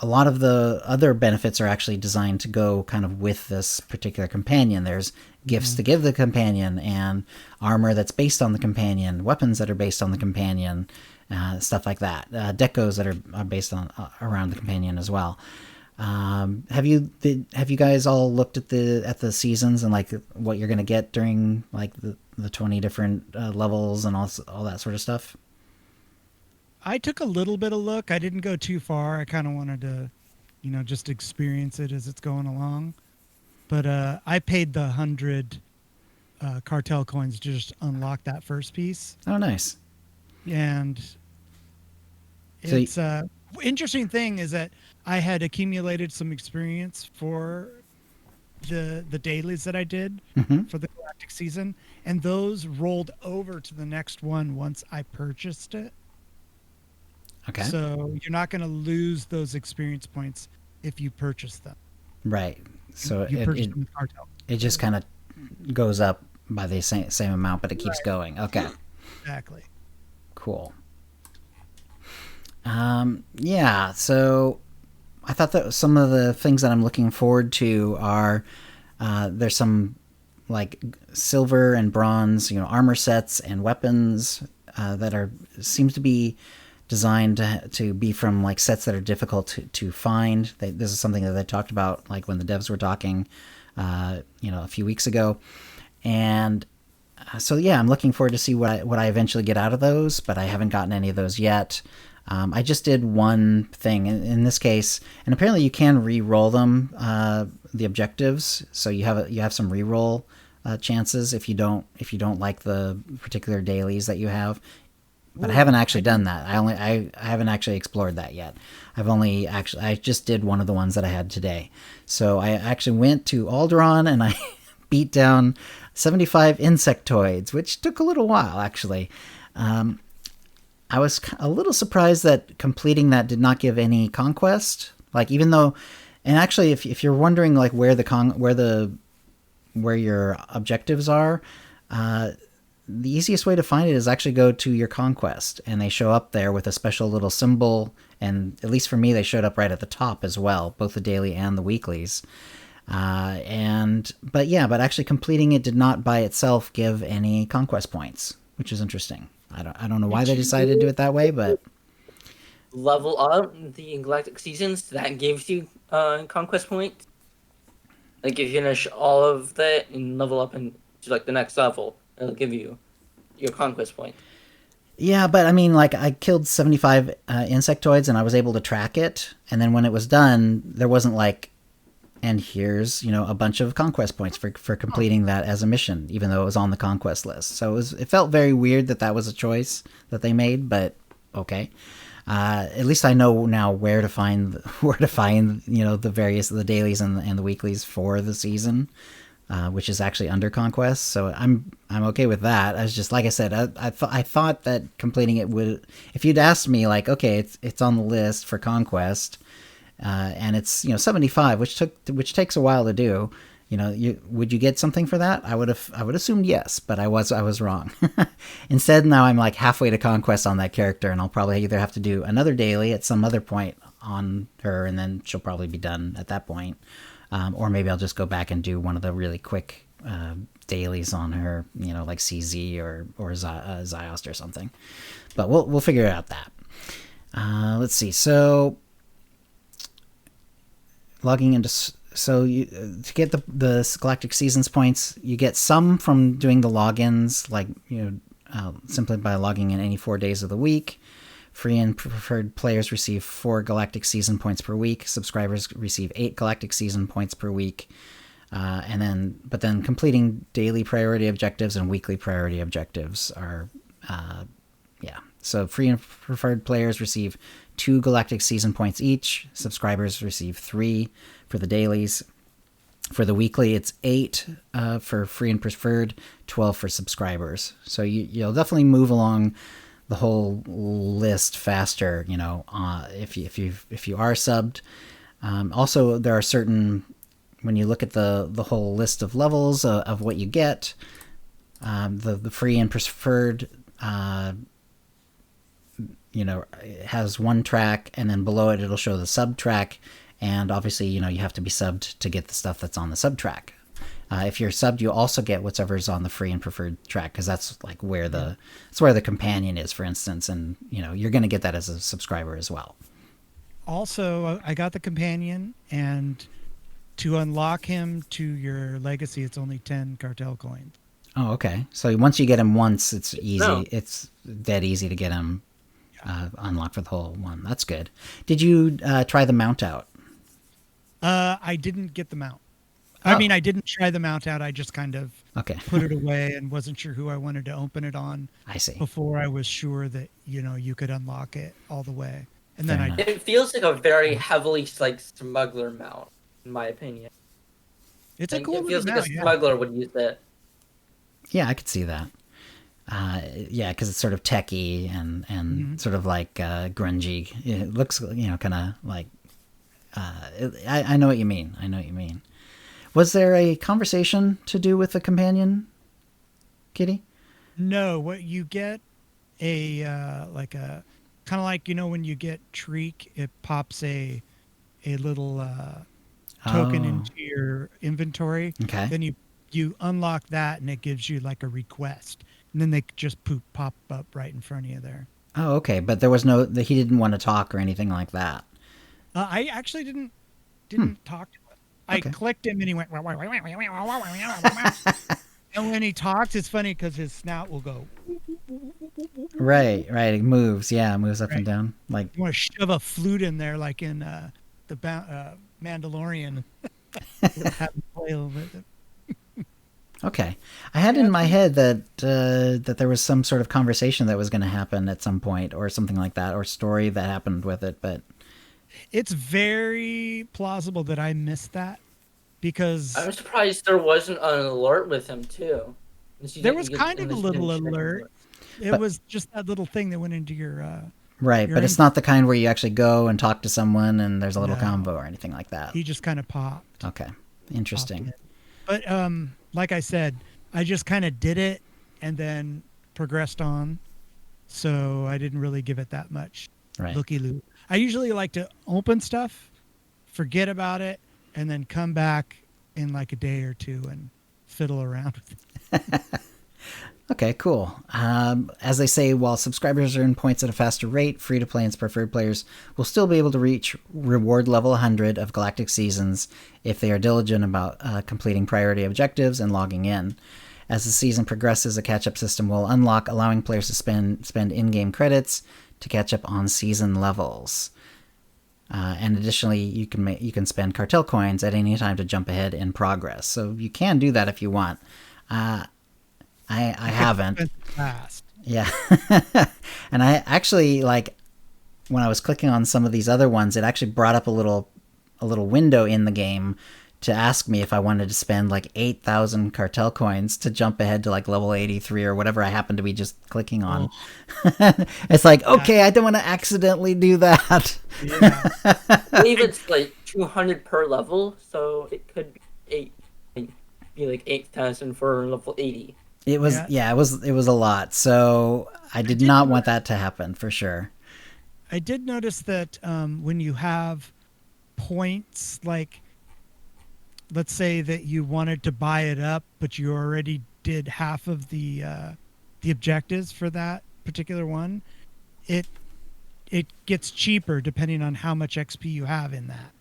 a lot of the other benefits are actually designed to go kind of with this particular companion. There's gifts to give the companion, and armor that's based on the companion, weapons that are based on the companion, stuff like that. Decos that are based on around the companion as well. Have you guys all looked at the seasons and like what you're gonna get during like the 20 different levels and all that sort of stuff? I took a little bit of look. I didn't go too far. I kind of wanted to, just experience it as it's going along. But I paid the 100 cartel coins to just unlock that first piece. Oh, nice. And it's interesting thing is that I had accumulated some experience for the dailies that I did for the Galactic season, and those rolled over to the next one once I purchased it. Okay. So you're not going to lose those experience points if you purchase them. Right. So you purchase them with cartel. It just kind of goes up by the same amount, but it keeps going. Okay. Exactly. Cool. Yeah. So I thought that some of the things that I'm looking forward to are there's some like silver and bronze, armor sets and weapons that seems to be designed to be from like sets that are difficult to find. This is something that they talked about like when the devs were talking, a few weeks ago, and so yeah, I'm looking forward to see what I eventually get out of those, but I haven't gotten any of those yet. I just did one thing in this case, and apparently you can re-roll them, the objectives. So you have some re-roll chances if you don't like the particular dailies that you have. But I haven't actually done that. I haven't actually explored that yet. I just did one of the ones that I had today. So I actually went to Alderaan and I beat down 75 insectoids, which took a little while actually. I was a little surprised that completing that did not give any conquest. Like even though, and actually if you're wondering like where your objectives are, the easiest way to find it is actually go to your conquest, and they show up there with a special little symbol, and at least for me they showed up right at the top as well, both the daily and the weeklies. But actually completing it did not by itself give any conquest points, which is interesting. I don't know why they decided to do it that way, but level up the Galactic seasons, that gives you conquest points. Like if you finish all of that and level up into like the next level, it'll give you your conquest point. Yeah, but I mean, like I killed 75 insectoids and I was able to track it, and then when it was done, there wasn't like, and here's a bunch of conquest points for completing that as a mission, even though it was on the conquest list. So it felt very weird that was a choice that they made, but okay. At least I know now where to find the dailies and the weeklies for the season. Which is actually under conquest, so I'm okay with that. I was just, like I said, I thought that completing it would, if you'd asked me like, okay, it's on the list for conquest, and it's 75, which takes a while to do. Would you get something for that? I would assumed yes, but I was wrong. Instead, now I'm like halfway to conquest on that character, and I'll probably either have to do another daily at some other point on her, and then she'll probably be done at that point. Or maybe I'll just go back and do one of the really quick dailies on her, like CZ or Ziost or something. But we'll figure out that. Let's see. So logging into to get the Galactic Seasons points, you get some from doing the logins, like simply by logging in any 4 days of the week. Free and preferred players receive 4 Galactic Season points per week. Subscribers receive 8 Galactic Season points per week. But then completing daily priority objectives and weekly priority objectives are, So free and preferred players receive 2 Galactic season points each. Subscribers receive 3 for the dailies. For the weekly, it's 8 for free and preferred, 12 for subscribers. So you'll definitely move along the whole list faster, if you are subbed. Also, there are certain, when you look at the whole list of levels of what you get, the free and preferred, has one track, and then below it, it'll show the sub track. And obviously, you have to be subbed to get the stuff that's on the sub track. If you're subbed, you also get whatever's on the free and preferred track, because that's like where the companion is, for instance, and you're going to get that as a subscriber as well. Also, I got the companion, and to unlock him to your legacy, it's only 10 cartel coins. Oh, okay. So once you get him once, it's easy. No. It's that easy to get him unlocked for the whole one. That's good. Did you try the mount out? I didn't get the mount. Oh. I mean, I didn't try the mount out. I just kind of put it away and wasn't sure who I wanted to open it on. I see. Before I was sure that, you could unlock it all the way. And then It feels like a very heavily smuggler mount, in my opinion. It's a cool It feels mount, like a smuggler would use it. Yeah, I could see that. Because it's sort of techy and sort of like grungy. It looks, kind of like. I know what you mean. Was there a conversation to do with the companion, Kitty? No, what you get a kind of like when you get Treek, it pops a little token into your inventory. Okay. Then you unlock that, and it gives you like a request, and then they just pop up right in front of you there. Oh, okay. But there was he didn't want to talk or anything like that. I actually didn't talk to him. I clicked him, and he went. And when he talks, it's funny because his snout will go. Right. It moves. Yeah, it moves up and down. Like you want to shove a flute in there, like in the Mandalorian. Have him play a little bit. Okay, I had in my head that there was some sort of conversation that was going to happen at some point, or something like that, or story that happened with it, but. It's very plausible that I missed that, because I'm surprised there wasn't an alert with him too. There was kind of a little alert. It was just that little thing that went into your right, your but it's not the kind where you actually go and talk to someone and there's a little combo or anything like that. He just kind of popped. Okay, interesting. But like I said, I just kind of did it and then progressed on, so I didn't really give it that much looky-loo. I usually like to open stuff, forget about it, and then come back in like a day or two and fiddle around with it. Okay, cool. As they say, while subscribers earn points at a faster rate, free-to-play and preferred players will still be able to reach reward level 100 of Galactic Seasons if they are diligent about completing priority objectives and logging in. As the season progresses, a catch-up system will unlock, allowing players to spend in-game credits to catch up on season levels. And additionally, you can spend cartel coins at any time to jump ahead in progress. So you can do that if you want. I haven't. Fast. Yeah. And I actually, when I was clicking on some of these other ones, it actually brought up a little window in the game to ask me if I wanted to spend 8,000 cartel coins to jump ahead to level 83 or whatever I happened to be just clicking on. Oh. It's okay, I don't want to accidentally do that. Yeah. I believe it's 200 per level, so it could be 8,000 for level 80. It was it was a lot. So I did not want that to happen for sure. I did notice that when you have points, let's say that you wanted to buy it up, but you already did half of the objectives for that particular one, it gets cheaper depending on how much XP you have in that.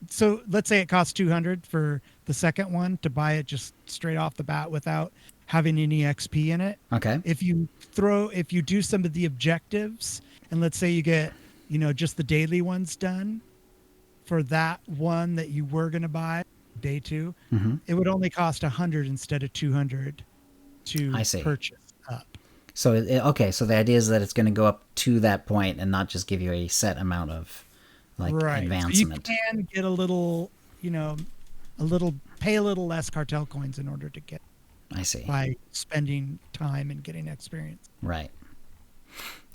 So let's say it costs 200 for the second one to buy it just straight off the bat without having any XP in it. Okay. If you do some of the objectives, and let's say you get just the daily ones done for that one that you were going to buy day 2, it would only cost 100 instead of 200 to purchase up. So okay, so the idea is that it's going to go up to that point and not just give you a set amount of like advancement. So you can get a little, pay a little less cartel coins in order to get. I see. By spending time and getting experience. Right.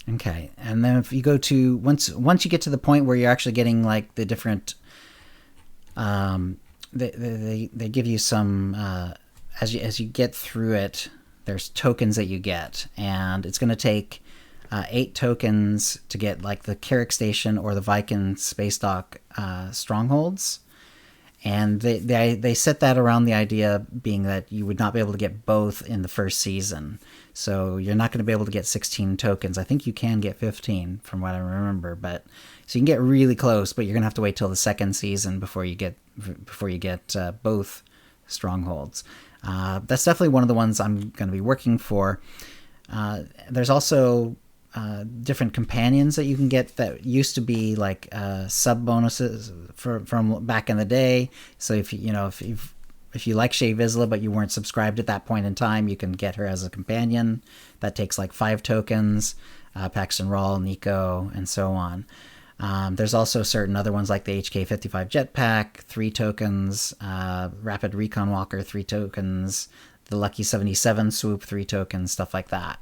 Okay, and then if you go to once you get to the point where you're actually getting like the different, they give you some as you get through it. There's tokens that you get, and it's going to take 8 tokens to get like the Carrick Station or the Viking Space Dock strongholds. And they set that around the idea being that you would not be able to get both in the first season. So you're not going to be able to get 16 tokens. I think you can get 15 from what I remember, but so you can get really close, but you're going to have to wait till the second season before you get both strongholds. That's definitely one of the ones I'm going to be working for. There's also different companions that you can get that used to be like sub bonuses from back in the day. So if you like Shay Vizsla but you weren't subscribed at that point in time, you can get her as a companion. That takes like 5 tokens, Paxton Rawl, Nico, and so on. There's also certain other ones like the HK-55 Jetpack, 3 tokens, Rapid Recon Walker, 3 tokens, the Lucky 77 Swoop, 3 tokens, stuff like that.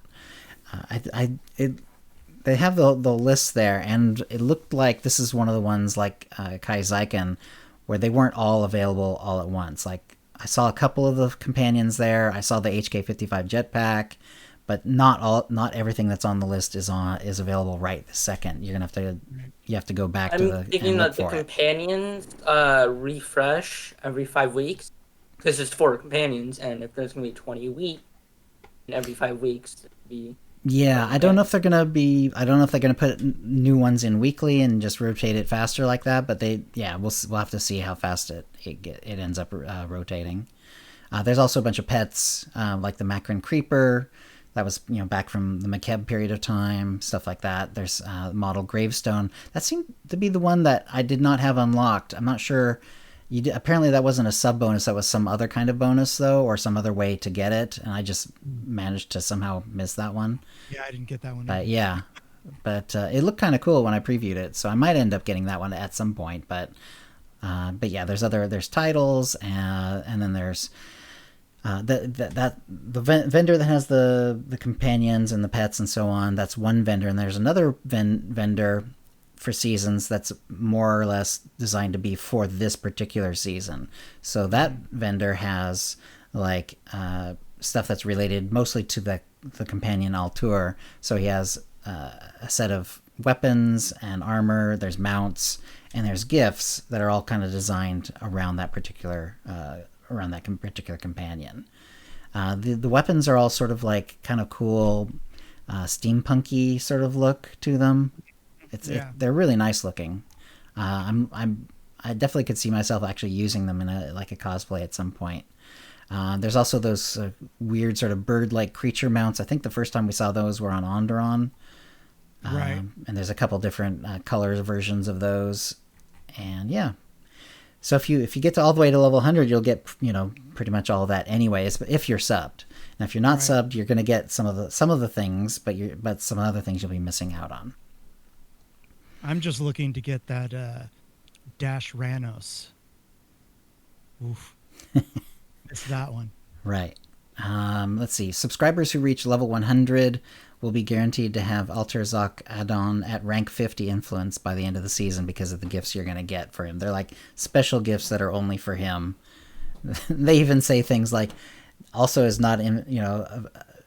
They have the list there, and it looked like this is one of the ones like Kai Zyken, where they weren't all available all at once. Like I saw a couple of the companions there. I saw the HK-55 Jetpack, but not everything that's on the list is available right this second. You have to go back to the. I'm thinking that the companions refresh every 5 weeks because there's 4 companions, and if there's gonna be 20 a week, and every 5 weeks it'd be. Yeah, I don't know if they're gonna put new ones in weekly and just rotate it faster like that. But we'll have to see how fast it ends up rotating. There's also a bunch of pets like the Macron Creeper that was back from the McKeb period of time, stuff like that. There's model Gravestone that seemed to be the one that I did not have unlocked. I'm not sure. Apparently that wasn't a sub bonus. That was some other kind of bonus though, or some other way to get it, and I just managed to somehow miss that one. Yeah, I didn't get that one. But it looked kind of cool when I previewed it, so I might end up getting that one at some point. But yeah, there's titles, and then there's the vendor that has the companions and the pets and so on. That's one vendor, and there's another vendor for seasons that's more or less designed to be for this particular season. So that vendor has like stuff that's related mostly to the companion Altur. So he has a set of weapons and armor, there's mounts, and there's gifts that are all kind of designed around that particular companion. The weapons are all sort of like kind of cool steampunky sort of look to them. They're really nice looking. I definitely could see myself actually using them in a cosplay at some point. There's also those weird sort of bird-like creature mounts. I think the first time we saw those were on Onderon. Right. And there's a couple different colors versions of those. And yeah. So if you get to all the way to level 100, you'll get pretty much all of that anyways. But if you're subbed, now if you're not subbed, you're going to get some of the things, but some other things you'll be missing out on. I'm just looking to get that Dash Ranos. Oof. It's that one. Right. Let's see. Subscribers who reach level 100 will be guaranteed to have Alterzak add-on at rank 50 influence by the end of the season because of the gifts you're going to get for him. They're like special gifts that are only for him. They even say things like, also is not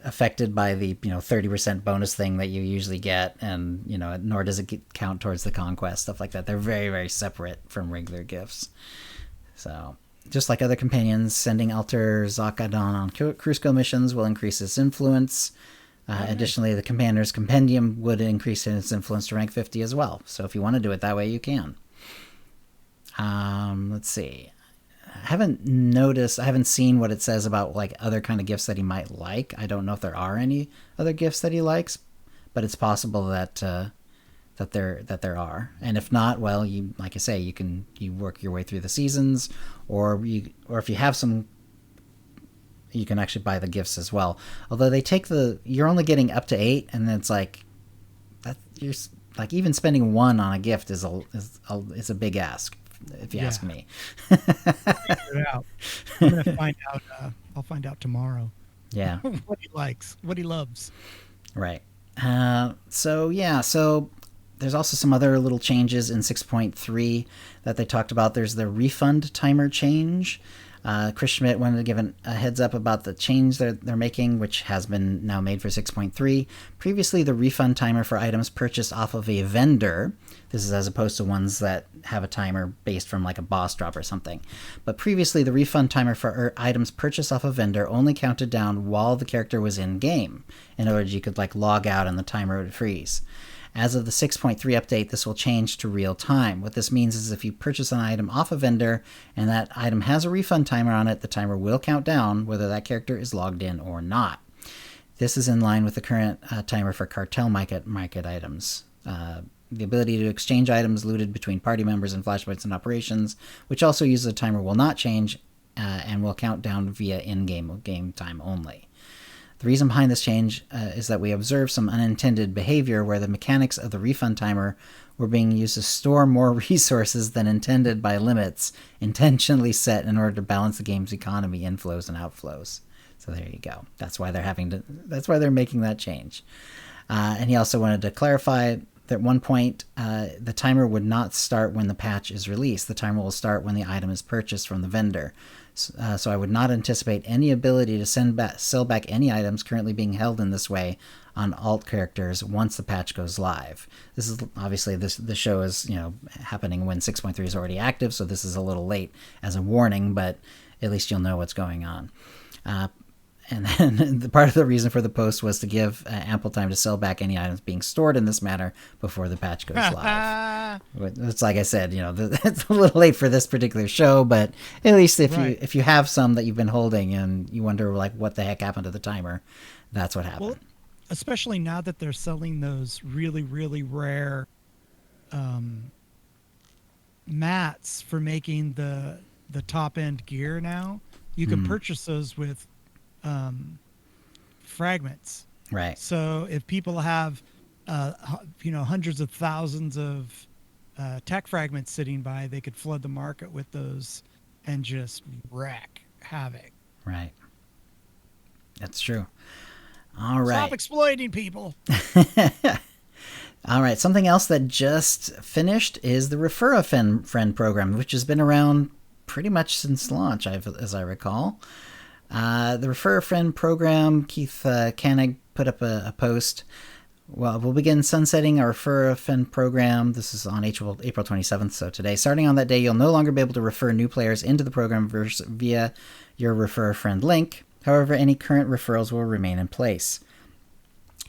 affected by the 30% bonus thing that you usually get, and nor does it count towards the conquest, stuff like that. They're very, very separate from regular gifts. So just like other companions, sending Alter Zakadon on Crucible missions will increase its influence. Additionally, the commander's compendium would increase its influence to rank 50 as well. So if you want to do it that way, you can. Let's see. I haven't seen what it says about like other kind of gifts that he might like. I don't know if there are any other gifts that he likes, but it's possible that there are. And if not, well, you, like I say, you work your way through the seasons, or if you have some you can actually buy the gifts as well. Although they take you're only getting up to 8, and then it's like that. You're like, even spending 1 on a gift is a big ask, if you ask me. Figure it out. I'm gonna find out. I'll find out tomorrow. Yeah. What he likes, what he loves. Right. So there's also some other little changes in 6.3 that they talked about. There's the refund timer change. Chris Schmidt wanted to give a heads up about the change they're making, which has been now made for 6.3. Previously, the refund timer for items purchased off of a vendor. This is as opposed to ones that have a timer based from like a boss drop or something. But previously, the refund timer for items purchased off a vendor only counted down while the character was in game. In other words, you could like log out and the timer would freeze. As of the 6.3 update, this will change to real time. What this means is if you purchase an item off a vendor and that item has a refund timer on it, the timer will count down whether that character is logged in or not. This is in line with the current timer for cartel market items. The ability to exchange items looted between party members and flashpoints and operations, which also uses a timer, will not change and will count down via in-game game time only. The reason behind this change is that we observed some unintended behavior where the mechanics of the refund timer were being used to store more resources than intended by limits intentionally set in order to balance the game's economy inflows and outflows. So there you go. That's why they're making that change. And he also wanted to clarify that at one point, the timer would not start when the patch is released. The timer will start when the item is purchased from the vendor. So I would not anticipate any ability to sell back any items currently being held in this way on alt characters once the patch goes live. This is obviously the show is happening when 6.3 is already active, so this is a little late as a warning, but at least you'll know what's going on. And then part of the reason for the post was to give ample time to sell back any items being stored in this manner before the patch goes live. It's like I said, it's a little late for this particular show, but at least if you have some that you've been holding and you wonder like what the heck happened to the timer, that's what happened. Well, especially now that they're selling those really, really rare mats for making the top end gear now. You can purchase those with fragments. Right. So if people have hundreds of thousands of tech fragments sitting by, they could flood the market with those and just wreak havoc. Right. That's true. All right. Stop exploiting people. All right. Something else that just finished is the Refer a Friend program, which has been around pretty much since launch, as I recall. The Refer a Friend program, Keith Koenig put up a post. Well, we'll begin sunsetting our Refer a Friend program. This is on April 27th, so today. Starting on that day, you'll no longer be able to refer new players into the program via your Refer a Friend link. However, any current referrals will remain in place.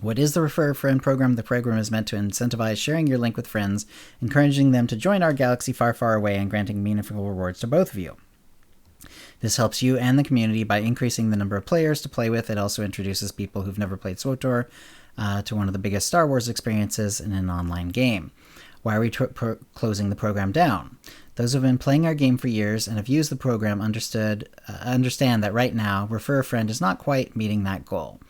What is the Refer a Friend program? The program is meant to incentivize sharing your link with friends, encouraging them to join our galaxy far, far away, and granting meaningful rewards to both of you. This helps you and the community by increasing the number of players to play with. It also introduces people who've never played SWTOR to one of the biggest Star Wars experiences in an online game. Why are we closing the program down? Those who have been playing our game for years and have used the program understand that right now, Refer a Friend is not quite meeting that goal.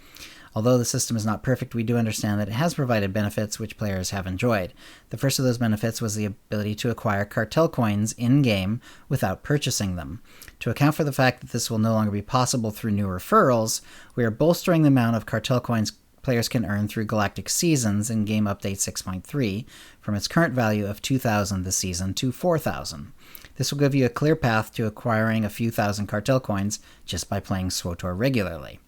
Although the system is not perfect, we do understand that it has provided benefits which players have enjoyed. The first of those benefits was the ability to acquire cartel coins in-game without purchasing them. To account for the fact that this will no longer be possible through new referrals, we are bolstering the amount of cartel coins players can earn through Galactic Seasons in Game Update 6.3 from its current value of 2,000 this season to 4,000. This will give you a clear path to acquiring a few thousand cartel coins just by playing SWTOR regularly.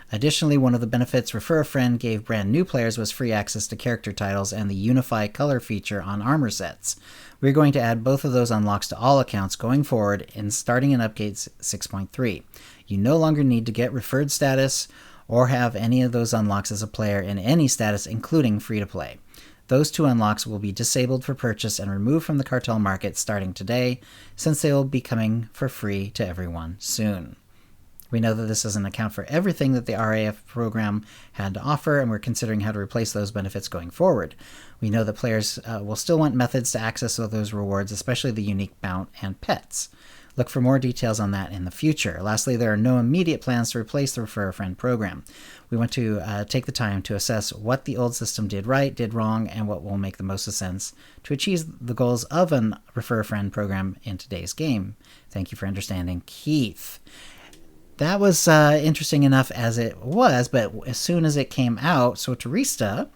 Additionally, one of the benefits Refer a Friend gave brand new players was free access to character titles and the Unify color feature on armor sets. We're going to add both of those unlocks to all accounts going forward and starting in Update 6.3. You no longer need to get referred status or have any of those unlocks as a player in any status, including free-to-play. Those two unlocks will be disabled for purchase and removed from the cartel market starting today, since they will be coming for free to everyone soon. We know that this doesn't account for everything that the RAF program had to offer, and we're considering how to replace those benefits going forward. We know that players will still want methods to access those rewards, especially the unique mount and pets. Look for more details on that in the future. Lastly, there are no immediate plans to replace the Refer a Friend program. We want to take the time to assess what the old system did right, did wrong, and what will make the most sense to achieve the goals of an Refer a Friend program in today's game. Thank you for understanding, Keith. That was interesting enough as it was, but as soon as it came out, so Teresa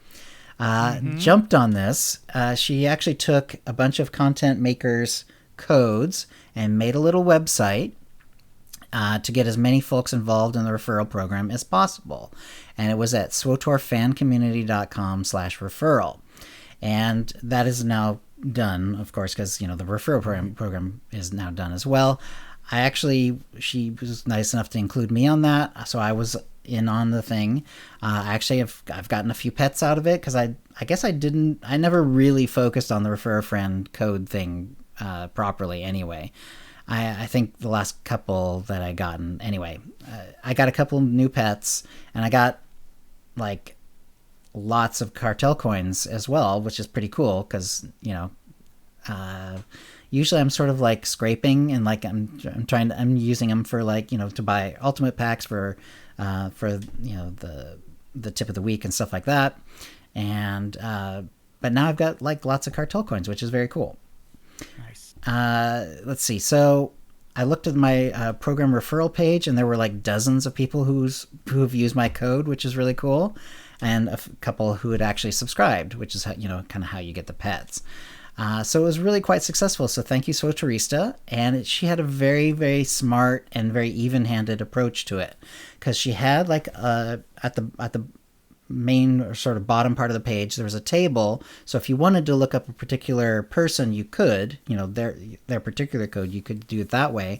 jumped on this. She actually took a bunch of content makers' codes and made a little website to get as many folks involved in the referral program as possible. And it was at swotorfancommunity.com/referral. And that is now done, of course, because, the referral program is now done as well. She was nice enough to include me on that, so I was in on the thing. I've gotten a few pets out of it, because I guess I never really focused on the Refer a Friend code thing properly anyway. I think the last couple that I gotten, anyway, I got a couple new pets, and I got like lots of cartel coins as well, which is pretty cool, because usually I'm sort of like scraping, and like I'm using them for like, to buy ultimate packs for the tip of the week and stuff like that. And but now I've got like lots of cartel coins, which is very cool. Nice. Let's see. So I looked at my program referral page, and there were like dozens of people who've used my code, which is really cool, and a couple who had actually subscribed, which is how, kind of how you get the pets. So it was really quite successful. So thank you, Teresa. And she had a very, very smart and very even-handed approach to it, because she had like at the main or sort of bottom part of the page, there was a table. So if you wanted to look up a particular person, you could, their particular code, you could do it that way.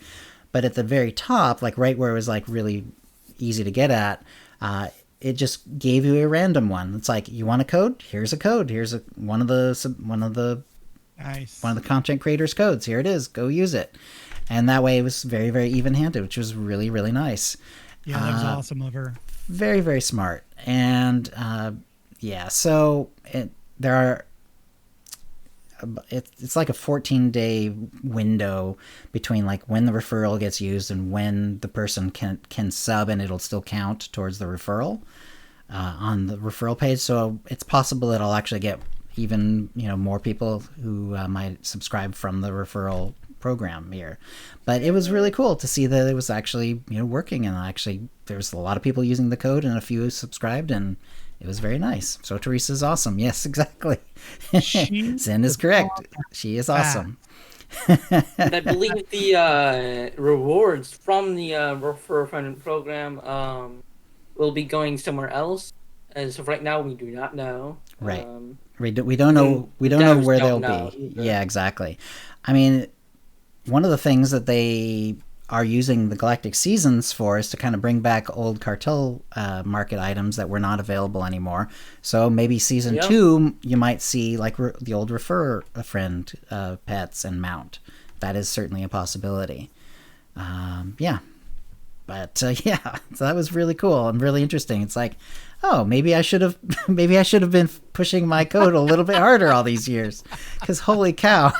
But at the very top, like right where it was like really easy to get at, it just gave you a random one. It's like, you want a code? Here's a code. Here's one of the Nice. One of the content creators' codes. Here it is. Go use it. And that way it was very, very even-handed, which was really, really nice. Yeah, that was awesome of her. Very, very smart. And so it's like a 14-day window between like when the referral gets used and when the person can sub, and it'll still count towards the referral on the referral page. So it's possible that I'll actually get even more people who might subscribe from the referral program here. But it was really cool to see that it was actually working, and actually there's a lot of people using the code, and a few subscribed, and it was very nice. So Teresa's awesome. Yes, exactly. Zen is correct. She is awesome. And I believe the rewards from the Refer a Friend program will be going somewhere else. As of right now, we do not know. Right. We don't know where they'll be. Yeah, exactly. I mean, one of the things that they are using the Galactic Seasons for is to kind of bring back old cartel market items that were not available anymore. So maybe season 2, you might see like the old Refer a Friend pets and mount. That is certainly a possibility. But so that was really cool and really interesting. It's like, oh, maybe I should have been pushing my code a little bit harder all these years, because holy cow.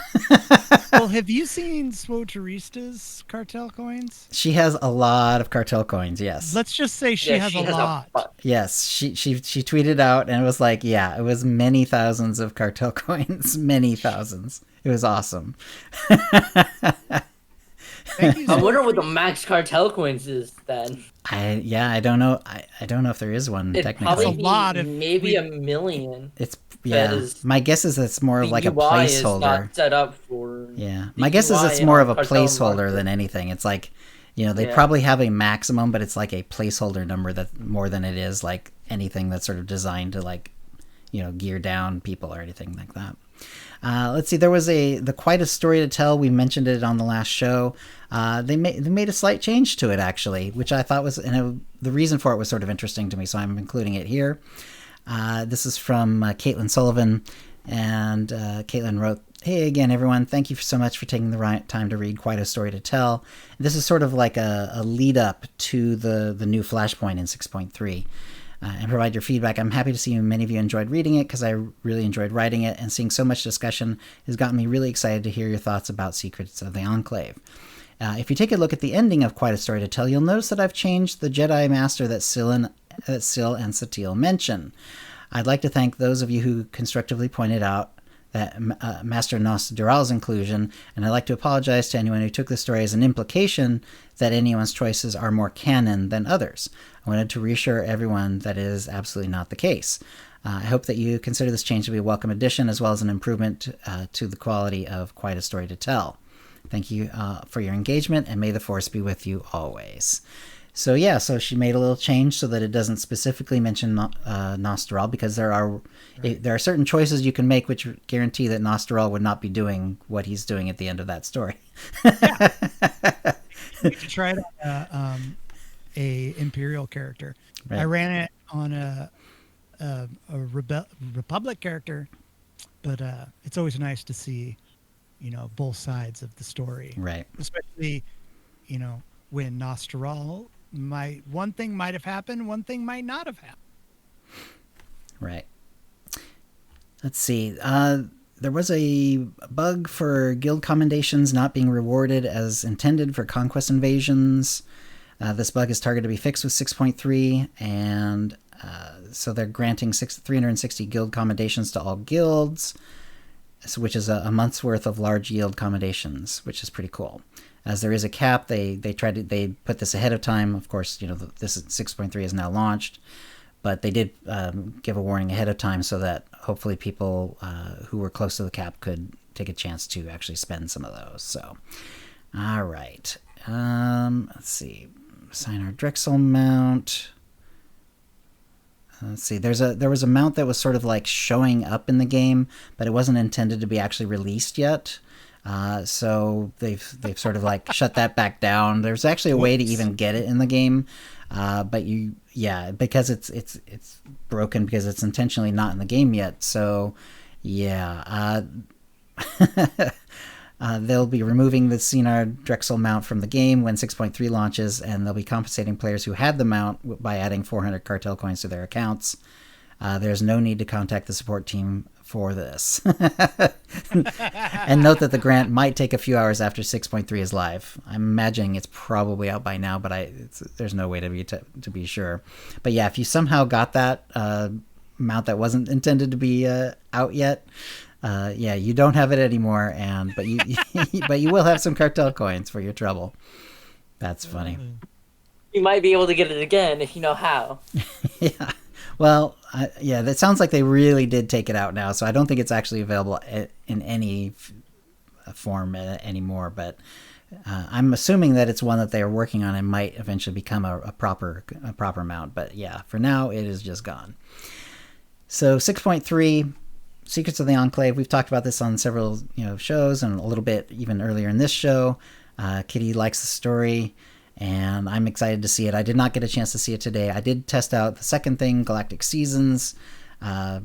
Well, have you seen Swoterista's cartel coins? She has a lot of cartel coins, yes. Let's just say she has a lot. Yes, she tweeted out, and it was like, it was many thousands of cartel coins, many thousands. It was awesome. I wonder what the max cartel coins is then. I don't know. I don't know if there is one technically. Probably a lot. Maybe 1 million. It's my guess is it's more like a placeholder. Is not set up for. Yeah, my guess is it's more of a placeholder than anything. It's like, they probably have a maximum, but it's like a placeholder number that more than it is like anything that's sort of designed to like, gear down people or anything like that. Let's see. There was quite a story to tell. We mentioned it on the last show. They made a slight change to it actually, which I thought was, the reason for it was sort of interesting to me, so I'm including it here. This is from Caitlin Sullivan, and Caitlin wrote, "Hey again, everyone. Thank you so much for taking the right time to read Quite a Story to Tell. This is sort of like a lead up to the new Flashpoint in 6.3. And provide your feedback. I'm happy to see many of you enjoyed reading it, because I really enjoyed writing it, and seeing so much discussion has gotten me really excited to hear your thoughts about Secrets of the Enclave. If you take a look at the ending of Quite a Story to Tell, you'll notice that I've changed the Jedi Master that Syl and Satele mention. I'd like to thank those of you who constructively pointed out that Master Nosdural's inclusion, and I'd like to apologize to anyone who took the story as an implication that anyone's choices are more canon than others. I wanted to reassure everyone that it is absolutely not the case. I hope that you consider this change to be a welcome addition, as well as an improvement to the quality of Quite a Story to Tell. Thank you for your engagement, and may the Force be with you always. So yeah, so she made a little change so that it doesn't specifically mention Nostral, because there are certain choices you can make which guarantee that Nostral would not be doing what he's doing at the end of that story. Yeah. We need to try it on a Imperial character. Right. I ran it on a Republic character, but it's always nice to see, both sides of the story. Right. Especially, when Nostral one thing might have happened, one thing might not have happened. Right. Let's see. There was a bug for guild commendations not being rewarded as intended for conquest invasions. This bug is targeted to be fixed with 6.3, and so they're granting 360 guild commendations to all guilds, which is a month's worth of large yield commendations, which is pretty cool. As there is a cap, they put this ahead of time. Of course, this 6.3 is now launched, but they did give a warning ahead of time so that hopefully people who were close to the cap could take a chance to actually spend some of those. So, all right. Let's see. Assign our Drexel mount. Let's see. There was a mount that was sort of like showing up in the game, but it wasn't intended to be actually released yet. So they've sort of like shut that back down. There's actually a way to even get it in the game, but because it's broken because it's intentionally not in the game yet. So yeah, they'll be removing the Scenar Drexel mount from the game when 6.3 launches, and they'll be compensating players who had the mount by adding 400 cartel coins to their accounts. There's no need to contact the support team for this. And note that the grant might take a few hours after 6.3 is live. I'm imagining it's probably out by now, but there's no way to be sure. But yeah, if you somehow got that mount that wasn't intended to be out yet, you don't have it anymore, but you will have some cartel coins for your trouble. That's funny. You might be able to get it again if you know how. Yeah. Well, that sounds like they really did take it out now, so I don't think it's actually available in any form anymore, but I'm assuming that it's one that they are working on and might eventually become a proper mount, but yeah, for now it is just gone. So 6.3, Secrets of the Enclave, we've talked about this on several shows and a little bit even earlier in this show. Kitty likes the story, and I'm excited to see it. I did not get a chance to see it today. I did test out the second thing, Galactic Seasons. I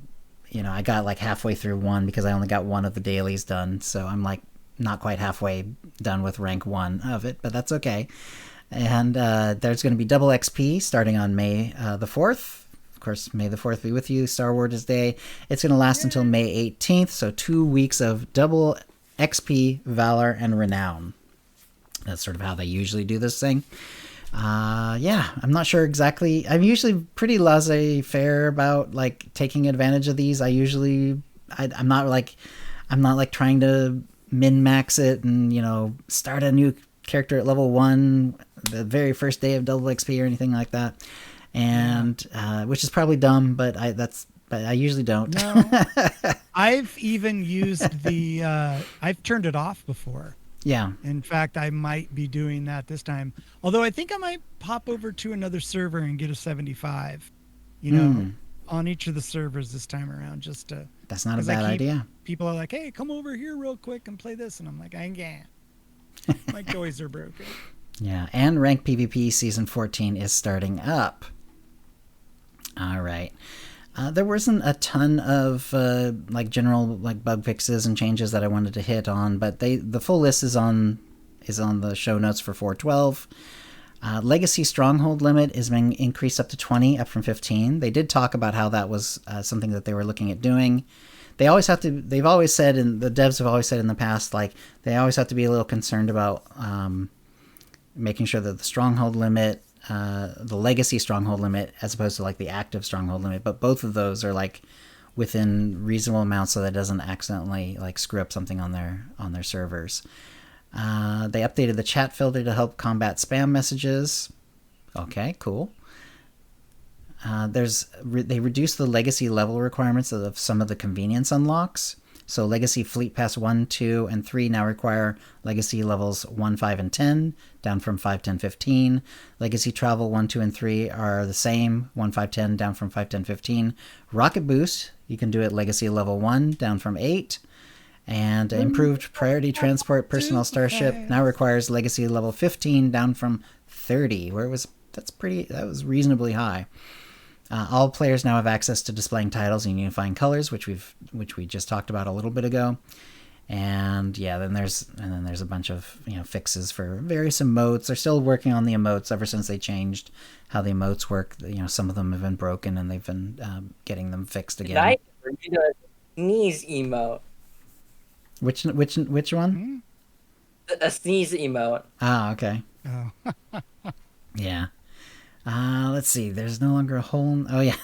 got like halfway through one because I only got one of the dailies done, so I'm like not quite halfway done with rank 1 of it, but that's okay. And there's going to be double XP starting on May the 4th. Of course, May the 4th be with you, Star Wars Day. It's going to last until May 18th, so 2 weeks of double XP, Valor, and Renown. That's sort of how they usually do this thing. I'm not sure exactly. I'm usually pretty laissez-faire about like taking advantage of these. I'm not like trying to min-max it and start a new character at level 1 the very first day of double XP or anything like that. And which is probably dumb, but I usually don't. No, I've even used I've turned it off before. Yeah. In fact, I might be doing that this time. Although I think I might pop over to another server and get a 75, on each of the servers this time around, just to. That's not a bad idea. People are like, "Hey, come over here real quick and play this," and I'm like, "I can't. My toys are broken." Yeah, and Rank PvP Season 14 is starting up. All right. There wasn't a ton of general bug fixes and changes that I wanted to hit on, but the full list is on the show notes for 412. Legacy Stronghold limit is being increased up to 20, up from 15. They did talk about how that was something that they were looking at doing. They've always said, and the devs have always said in the past, like they always have to be a little concerned about making sure that the stronghold limit, the legacy stronghold limit, as opposed to like the active stronghold limit, but both of those are like within reasonable amounts so that it doesn't accidentally like screw up something on their servers. They updated the chat filter to help combat spam messages. Okay, cool. They reduced the legacy level requirements of some of the convenience unlocks. So Legacy Fleet Pass 1, 2, and 3 now require Legacy levels 1, 5, and 10, down from 5, 10, 15. Legacy Travel 1, 2, and 3 are the same, 1, 5, 10, down from 5, 10, 15. Rocket Boost, you can do it Legacy Level 1, down from 8. And improved Priority Transport Personal Starship now requires Legacy Level 15, down from 30, where that was reasonably high. All players now have access to displaying titles and unifying colors, which we just talked about a little bit ago. And yeah, then there's a bunch of fixes for various emotes. They're still working on the emotes ever since they changed how the emotes work. Some of them have been broken, and they've been getting them fixed again. I did a sneeze emote. Which one? A sneeze emote. Ah, okay. Oh. Yeah. Let's see. There's no longer a hole. Oh yeah.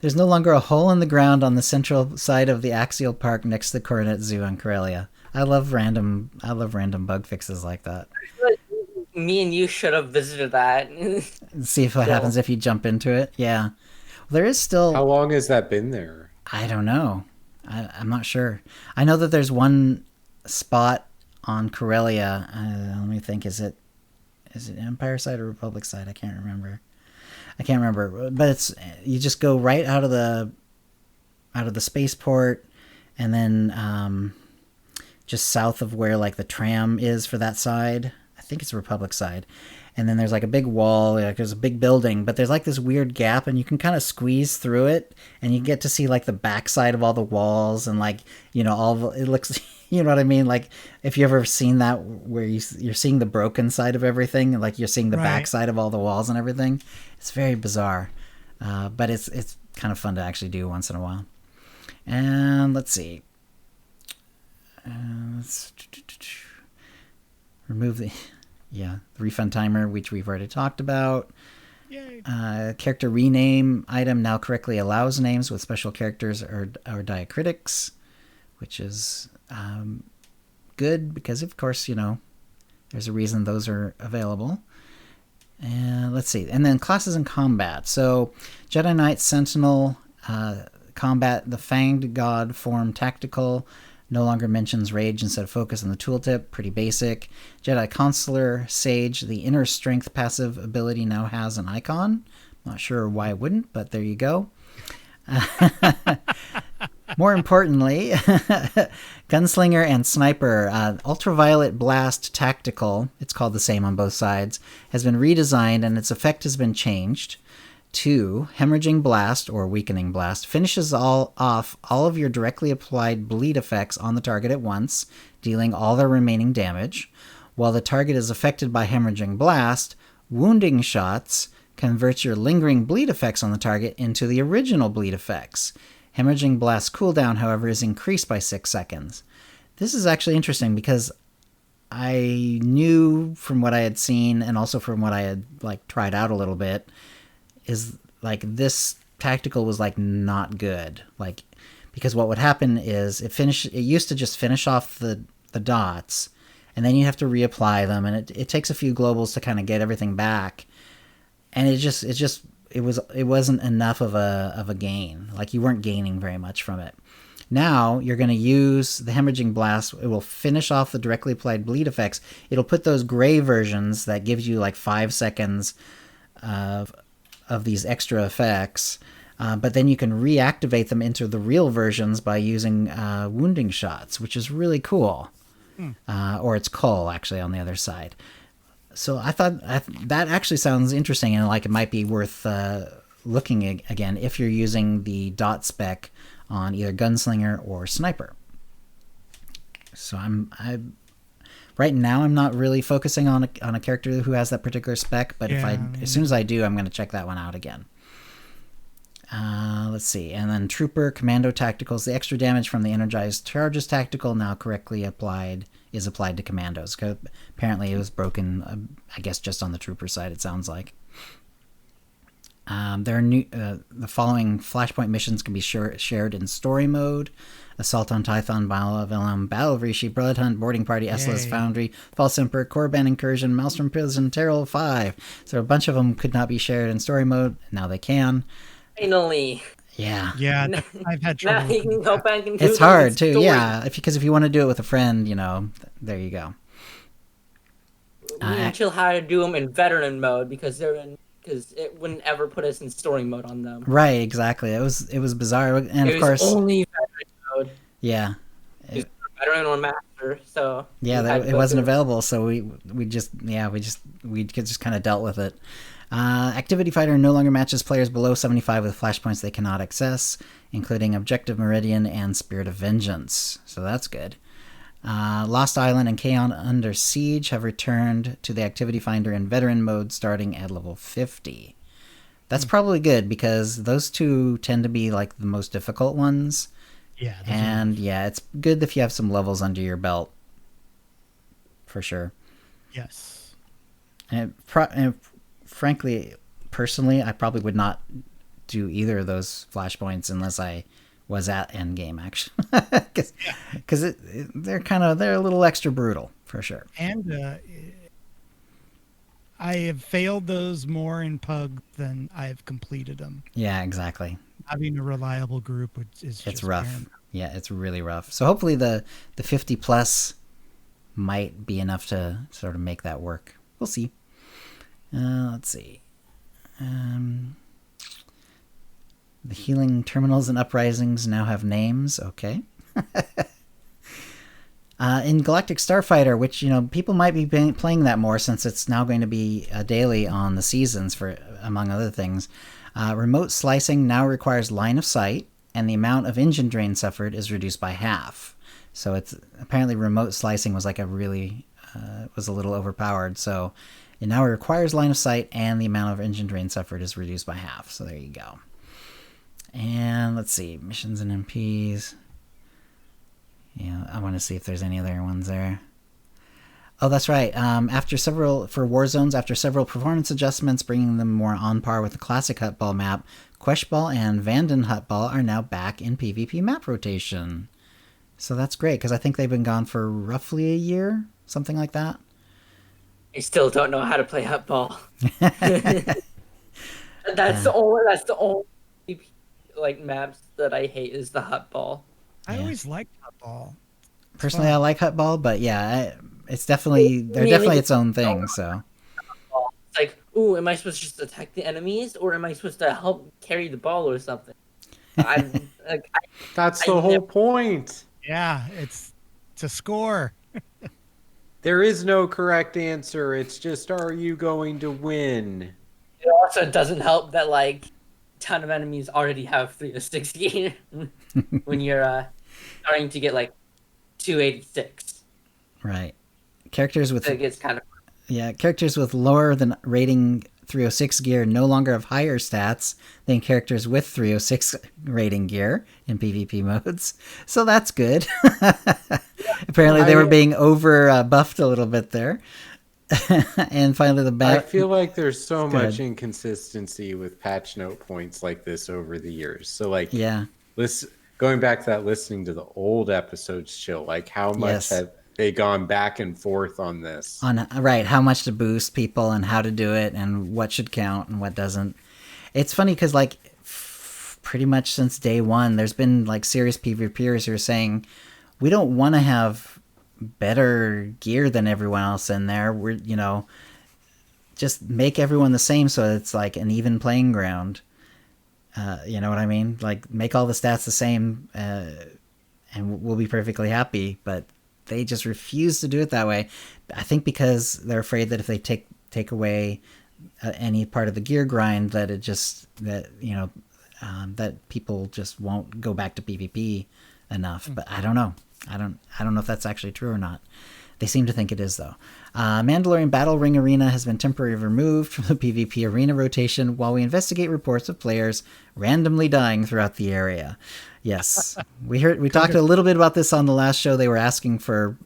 There's no longer a hole in the ground on the central side of the Axial Park next to the Coronet Zoo on Corellia. I love random bug fixes like that. Me and you should have visited that. See if what happens if you jump into it. Yeah. Well, there is still. How long has that been there? I don't know. I'm not sure. I know that there's one spot on Corellia. Let me think. Is it Empire side or Republic side? I can't remember. But it's, you just go right out of the spaceport, and then just south of where like the tram is for that side. I think it's Republic side. And then there's like a big wall, like there's a big building, but there's like this weird gap, and you can kind of squeeze through it, and you get to see like the backside of all the walls, and like, it looks, you know what I mean? Like if you ever seen that where you're seeing the broken side of everything, like you're seeing the backside of all the walls and everything. It's very bizarre, but it's kind of fun to actually do once in a while. And let's see. Let's remove the refund timer, which we've already talked about. Yay. Character rename item now correctly allows names with special characters or diacritics, which is good because, of course, there's a reason those are available. And let's see. And then classes and combat. So Jedi Knight Sentinel combat, the Fanged God form tactical. No longer mentions rage instead of focus in the tooltip. Pretty basic. Jedi Consular Sage, the inner strength passive ability now has an icon. Not sure why it wouldn't, but there you go. More importantly, Gunslinger and Sniper, Ultraviolet Blast Tactical, it's called the same on both sides, has been redesigned, and its effect has been changed to Hemorrhaging Blast, or Weakening Blast, finishes off all of your directly applied bleed effects on the target at once, dealing all their remaining damage. While the target is affected by Hemorrhaging Blast, Wounding Shots converts your lingering bleed effects on the target into the original bleed effects. Hemorrhaging Blast cooldown, however, is increased by 6 seconds. This is actually interesting because I knew from what I had seen, and also from what I had tried out a little bit, is this tactical was not good. Because what would happen is it used to just finish off the dots, and then you have to reapply them, and it takes a few globals to kind of get everything back. And it wasn't enough of a gain. You weren't gaining very much from it. Now you're going to use the Hemorrhaging Blast. It will finish off the directly applied bleed effects. It'll put those gray versions that gives you 5 seconds of these extra effects, but then you can reactivate them into the real versions by using Wounding Shots, which is really cool. Or it's Cull, actually, on the other side. So I thought that actually sounds interesting, and it might be worth looking again if you're using the dot spec on either Gunslinger or Sniper. So right now I'm not really focusing on a character who has that particular spec, but as soon as I do, I'm going to check that one out again. Let's see. And then Trooper Commando Tacticals, the extra damage from the energized charges tactical now correctly applied is applied to commandos. 'Cause apparently it was broken, I guess, just on the trooper side, it sounds like. There are the following flashpoint missions can be shared in story mode: Assault on Tython, Battle of Elam, Battle of Rishi, Blood Hunt, Boarding Party, Eslas Foundry, False Emperor, Korban Incursion, Maelstrom Prison, Terrell 5. So a bunch of them could not be shared in story mode. Now they can. Finally. Yeah. Yeah, I've had trouble. Now you can go back and do It's them hard in too, story. yeah. Because if you want to do it with a friend, there you go. Chill how to do them in veteran mode because it wouldn't ever put us in story mode on them. Right, exactly. It was bizarre, and It of was course, only veteran mode. yeah, Veteran or master, so yeah, it wasn't available, so we just kind of dealt with it. Activity Fighter no longer matches players below 75 with flashpoints they cannot access, including Objective Meridian and Spirit of Vengeance. So that's good. Lost Island and Kaon Under Siege have returned to the Activity Finder in veteran mode starting at level 50. That's probably good because those two tend to be like the most difficult ones. Yeah. And yeah, it's good if you have some levels under your belt. For sure. Yes. And frankly, personally, I probably would not do either of those flashpoints unless I was at endgame, actually, because they're a little extra brutal for sure. And I have failed those more in Pug than I have completed them. Yeah, exactly. Having a reliable group is It's rough. Yeah, it's really rough. So hopefully the 50 plus might be enough to sort of make that work. We'll see. Let's see. The healing terminals and uprisings now have names. Okay. In Galactic Starfighter, which, people might be playing that more since it's now going to be daily on the seasons for, among other things. Remote slicing now requires line of sight, and the amount of engine drain suffered is reduced by half. So it's apparently remote slicing was like was a little overpowered. So it now requires line of sight, and the amount of engine drain suffered is reduced by half. So there you go. And let's see, missions and MPs. Yeah, I want to see if there's any other ones there. Oh, that's right. After several performance adjustments, bringing them more on par with the classic Hutball map, Queshball and Vanden Hutball are now back in PvP map rotation. So that's great, because I think they've been gone for roughly a year, something like that. I still don't know how to play Hutball. That's the only like maps that I hate is the Hutball. I always liked Hutball. Personally, I like Hutball, but yeah, it's definitely its own thing. So it's like, ooh, am I supposed to just attack the enemies, or am I supposed to help carry the ball or something? That's the whole point. Yeah, it's to score. There is no correct answer. It's just, are you going to win? It also doesn't help that like a ton of enemies already have 360 when you're starting to get like 286. Right. Characters with So it gets kind of characters with lower than rating 306 gear no longer have higher stats than characters with 306 rating gear in PvP modes. So that's good. Apparently they were being over buffed a little bit there. And finally I feel like there's so much inconsistency with patch note points like this over the years. So like, going back to that, listening to the old episodes, Chill, like how much have they gone back and forth on this? Right, how much to boost people and how to do it and what should count and what doesn't. It's funny because like pretty much since day one, there's been like serious PvPers who are saying we don't want to have better gear than everyone else in there. We're just make everyone the same so it's like an even playing ground. You know what I mean? Like make all the stats the same, and we'll be perfectly happy. But they just refuse to do it that way. I think because they're afraid that if they take away any part of the gear grind, that that people just won't go back to PvP enough. But I don't know. I don't know if that's actually true or not. They seem to think it is, though. Mandalorian Battle Ring Arena has been temporarily removed from the PvP arena rotation while we investigate reports of players randomly dying throughout the area. Yes, we talked a little bit about this on the last show. They were asking for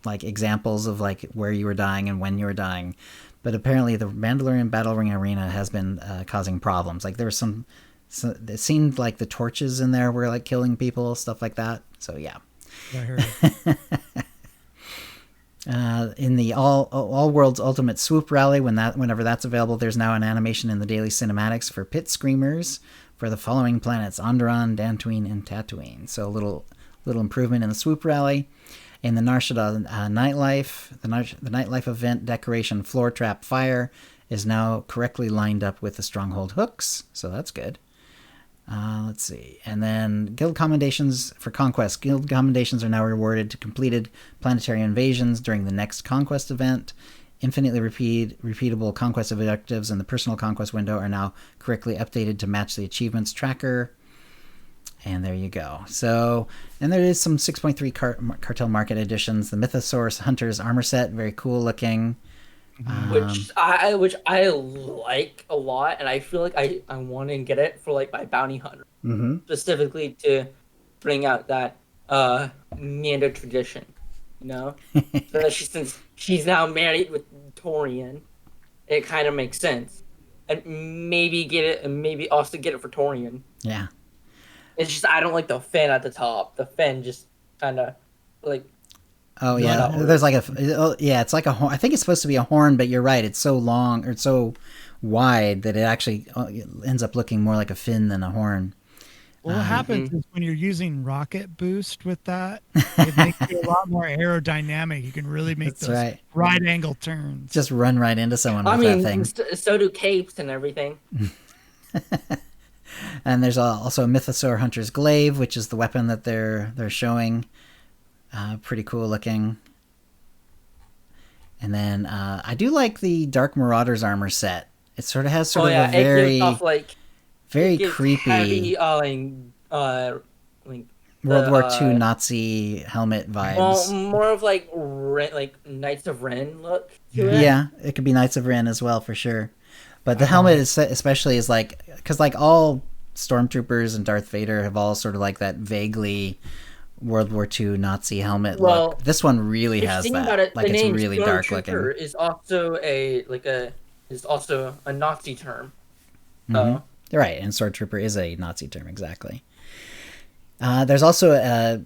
like examples of like where you were dying and when you were dying. But apparently the Mandalorian Battle Ring Arena has been causing problems. Like there was so it seemed like the torches in there were like killing people, stuff like that. So yeah. I heard. In the All Worlds Ultimate Swoop Rally, whenever that's available, there's now an animation in the daily cinematics for pit screamers for the following planets: Onderon, Dantooine, and Tatooine. So a little improvement in the Swoop Rally. In the Nar Shaddaa Nightlife, the Nightlife event decoration Floor Trap Fire is now correctly lined up with the Stronghold hooks, so that's good. Let's see. And then guild commendations for Conquest. Guild commendations are now rewarded to completed planetary invasions during the next Conquest event. Infinitely repeatable Conquest objectives in the personal Conquest window are now correctly updated to match the achievements tracker. And there you go. So, and there is some 6.3 Cartel Market editions. The Mythosaurus Hunter's armor set, very cool looking. Which I like a lot, and I feel like I want to get it for like my bounty hunter, specifically to bring out that Mando tradition, you know. So that since she's now married with Torian, it kind of makes sense, and maybe get it, and maybe also get it for Torian. Yeah. It's just I don't like the fin at the top. The fin just kind of like. Oh yeah, there's like it's like a horn. I think it's supposed to be a horn, but you're right. It's so long or it's so wide that it actually ends up looking more like a fin than a horn. Well, what happens is when you're using rocket boost with that, it makes you a lot more aerodynamic. You can really make those right angle turns. Just run right into someone with that thing. So do capes and everything. And there's also a Mythosaur Hunter's Glaive, which is the weapon that they're showing. Pretty cool looking. And then I do like the Dark Marauders armor set. It sort of has a very, very creepy heavy, World War II Nazi helmet vibes. More of like Knights of Ren look to it. Yeah, it could be Knights of Ren as well for sure. But the helmet especially is like, because like all Stormtroopers and Darth Vader have all sort of like that vaguely World War II Nazi helmet look. This one really has that. Like it's really dark looking. Is also a Nazi term. Right, and Stormtrooper is a Nazi term, exactly. There's also a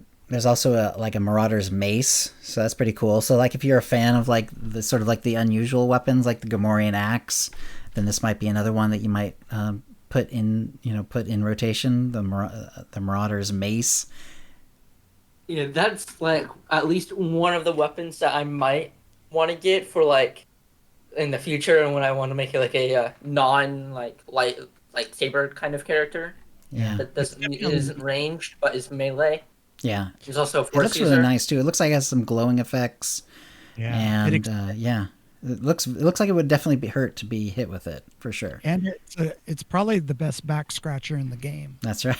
like a Marauder's mace, so that's pretty cool. So like if you're a fan of like the sort of like the unusual weapons, like the Gamorrean axe, then this might be another one that you might put in rotation. The Marauder's mace. Yeah, that's like at least one of the weapons that I might want to get for like in the future, and when I want to make it like a non lightsaber kind of character. Yeah, that isn't ranged but is melee. Yeah, there's also a Force user. Really nice too. It looks like it has some glowing effects. Yeah, and it looks like it would definitely be hurt to be hit with it for sure. And it's probably the best back scratcher in the game. That's right.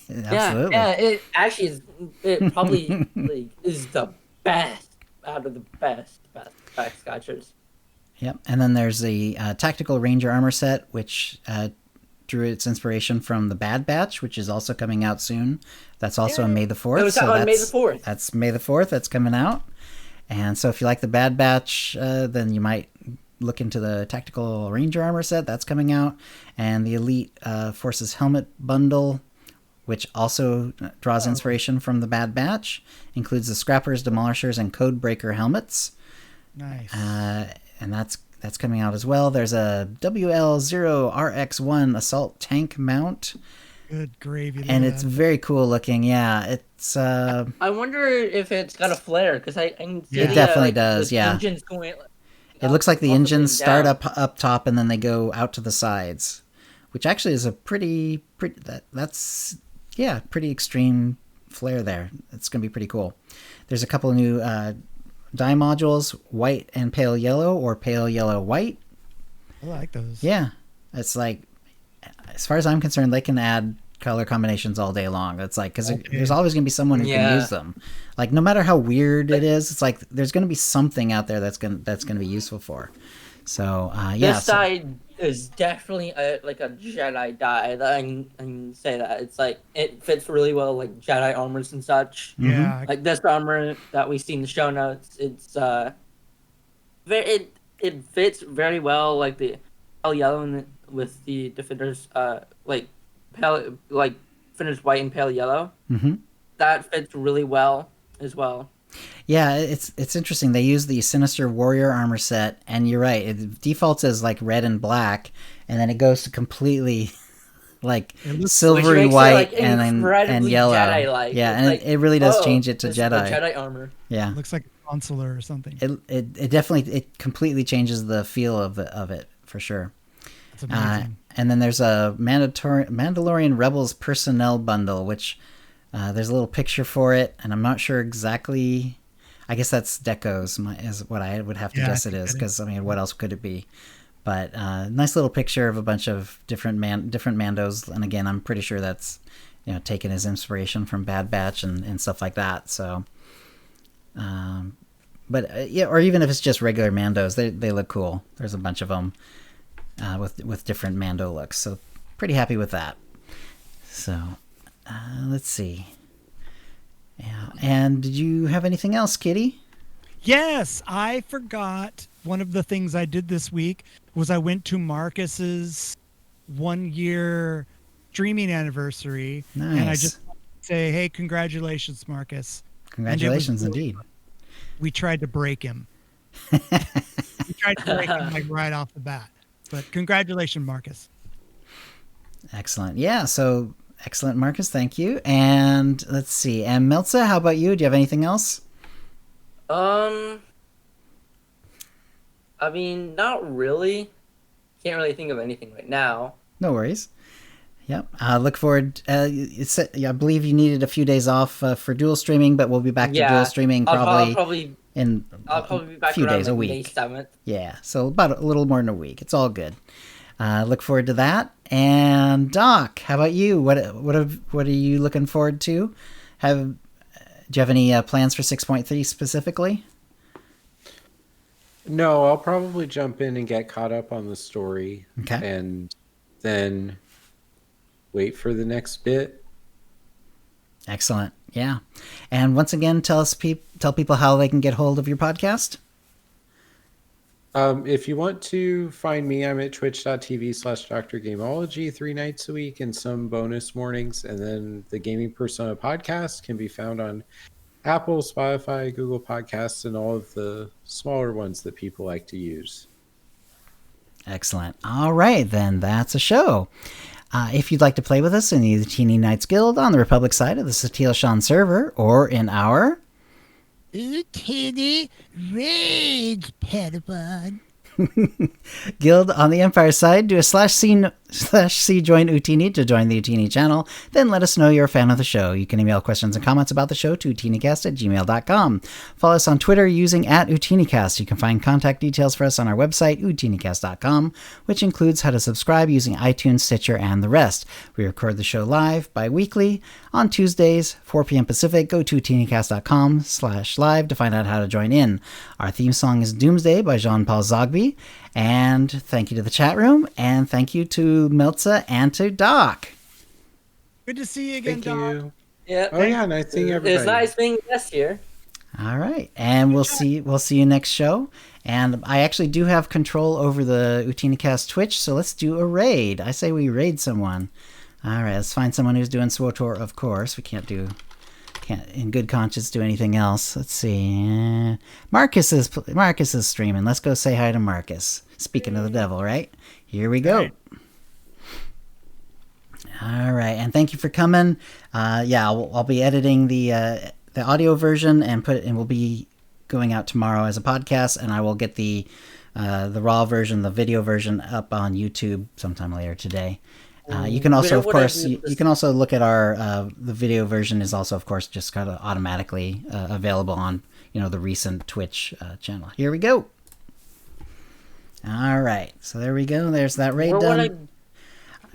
Absolutely. Yeah, it actually is. It probably is the best out of the best back scratchers. Yep, and then there's the Tactical Ranger armor set, which drew its inspiration from the Bad Batch, which is also coming out soon. That's also on May the 4th. May the 4th. That's May the 4th. That's coming out. And so if you like the Bad Batch, then you might look into the Tactical Ranger armor set. That's coming out. And the Elite Forces helmet bundle, which also draws inspiration from the Bad Batch, includes the Scrappers, Demolishers, and Codebreaker helmets. Nice. And that's coming out as well. There's a WL0RX1 assault tank mount. Good gravy. And it's very cool looking. Yeah, it's. I wonder if it's got a flare because I can see it definitely does. Yeah. Engines going, it looks like the engines start up top and then they go out to the sides, which actually is a pretty that's pretty extreme flare there. It's gonna be pretty cool. There's a couple of new dye modules, white and pale yellow or pale yellow white. I like those. Yeah, it's like, as far as I'm concerned, they can add color combinations all day long. It's like, because there's always going to be someone who can use them. Like, no matter how weird it is, it's like there's going to be something out there that's going to be useful for. So This side is definitely a Jedi dye. That I can say that it's like it fits really well like Jedi armors and such. Yeah. Like this armor that we see in the show notes, it's it fits very well like the pale yellow with the defenders like pale like finished white and pale yellow. That fits really well as well. Yeah, it's interesting. They use the Sinister Warrior armor set, and you're right. It defaults as like red and black, and then it goes to completely like silvery white and yellow. Jedi-like. Yeah, and it really does change it to Jedi. Jedi armor. Yeah, looks like a consular or something. It definitely completely changes the feel of it for sure. That's amazing. And then there's a Mandalorian Rebels personnel bundle, which there's a little picture for it, and I'm not sure exactly. I guess that's Deco's is what I would have to guess it is, because I mean, what else could it be? But nice little picture of a bunch of different Mandos, and again, I'm pretty sure that's taken as inspiration from Bad Batch and stuff like that. So, but yeah, or even if it's just regular Mandos, they look cool. There's a bunch of them with different Mando looks, so pretty happy with that. So. Let's see. Yeah. And did you have anything else, Kitty? Yes, I forgot. One of the things I did this week was I went to Marcus's 1-year streaming anniversary. Nice. And I just say, hey, congratulations, Marcus. Congratulations, indeed. We tried to break him. We tried to break him like right off the bat. But congratulations, Marcus. Excellent. Yeah, so... Excellent, Marcus. Thank you. And let's see. And Meltza, how about you? Do you have anything else? I mean, not really. Can't really think of anything right now. No worries. Yep. Look forward. I believe you needed a few days off for dual streaming, but we'll be back to dual streaming probably in be back a few days, a week. May 7th. Yeah. So about a little more than a week. It's all good. Look forward to that. And Doc, how about you? What are you looking forward to? Do you have any plans for 6.3 specifically? No, I'll probably jump in and get caught up on the story, and then wait for the next bit. Excellent. Yeah. And once again, tell people how they can get hold of your podcast. If you want to find me, I'm at twitch.tv/Dr Gameology 3 nights a week and some bonus mornings. And then the Gaming Persona podcast can be found on Apple, Spotify, Google Podcasts, and all of the smaller ones that people like to use. Excellent. All right, then that's a show. If you'd like to play with us in the Teeny Knights Guild on the Republic side of the Satele Shan server, or in our Utini Rage Padawan Guild on the Empire side, do a /C join Utini to join the Utini channel. Then let us know you're a fan of the show. You can email questions and comments about the show to OotiniCast@gmail.com. Follow us on Twitter using @OotiniCast. You can find contact details for us on our website, OotiniCast.com, which includes how to subscribe using iTunes, Stitcher, and the rest. We record the show live bi-weekly on Tuesdays, 4 p.m. Pacific. Go to OotiniCast.com/live to find out how to join in. Our theme song is Doomsday by Jean-Paul Zogby. And thank you to the chat room, and thank you to Meltza and to Doc. Good to see you again, Thank Doc. you. Yeah. Oh yeah, nice seeing everybody. It's nice being a guest here. All right, and we'll see you next show. And I actually do have control over the OotiniCast Twitch, so let's do a raid. I say we raid someone. All right, let's find someone who's doing SWTOR, of course. We can't in good conscience do anything else. Let's see. Marcus is streaming. Let's go say hi to Marcus. Speaking of the devil, right? Here we go. All right, and thank you for coming. I'll be editing the audio version and we'll be going out tomorrow as a podcast, and I will get the raw version, the video version, up on YouTube sometime later today. You can also, of course, you can also look at our the video version is also, of course, just kind of automatically available on the recent Twitch channel. Here we go. All right, so there we go. There's that raid done. Where would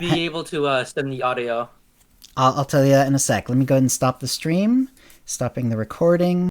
I be able to send the audio? I'll tell you that in a sec. Let me go ahead and stop the stream. Stopping the recording.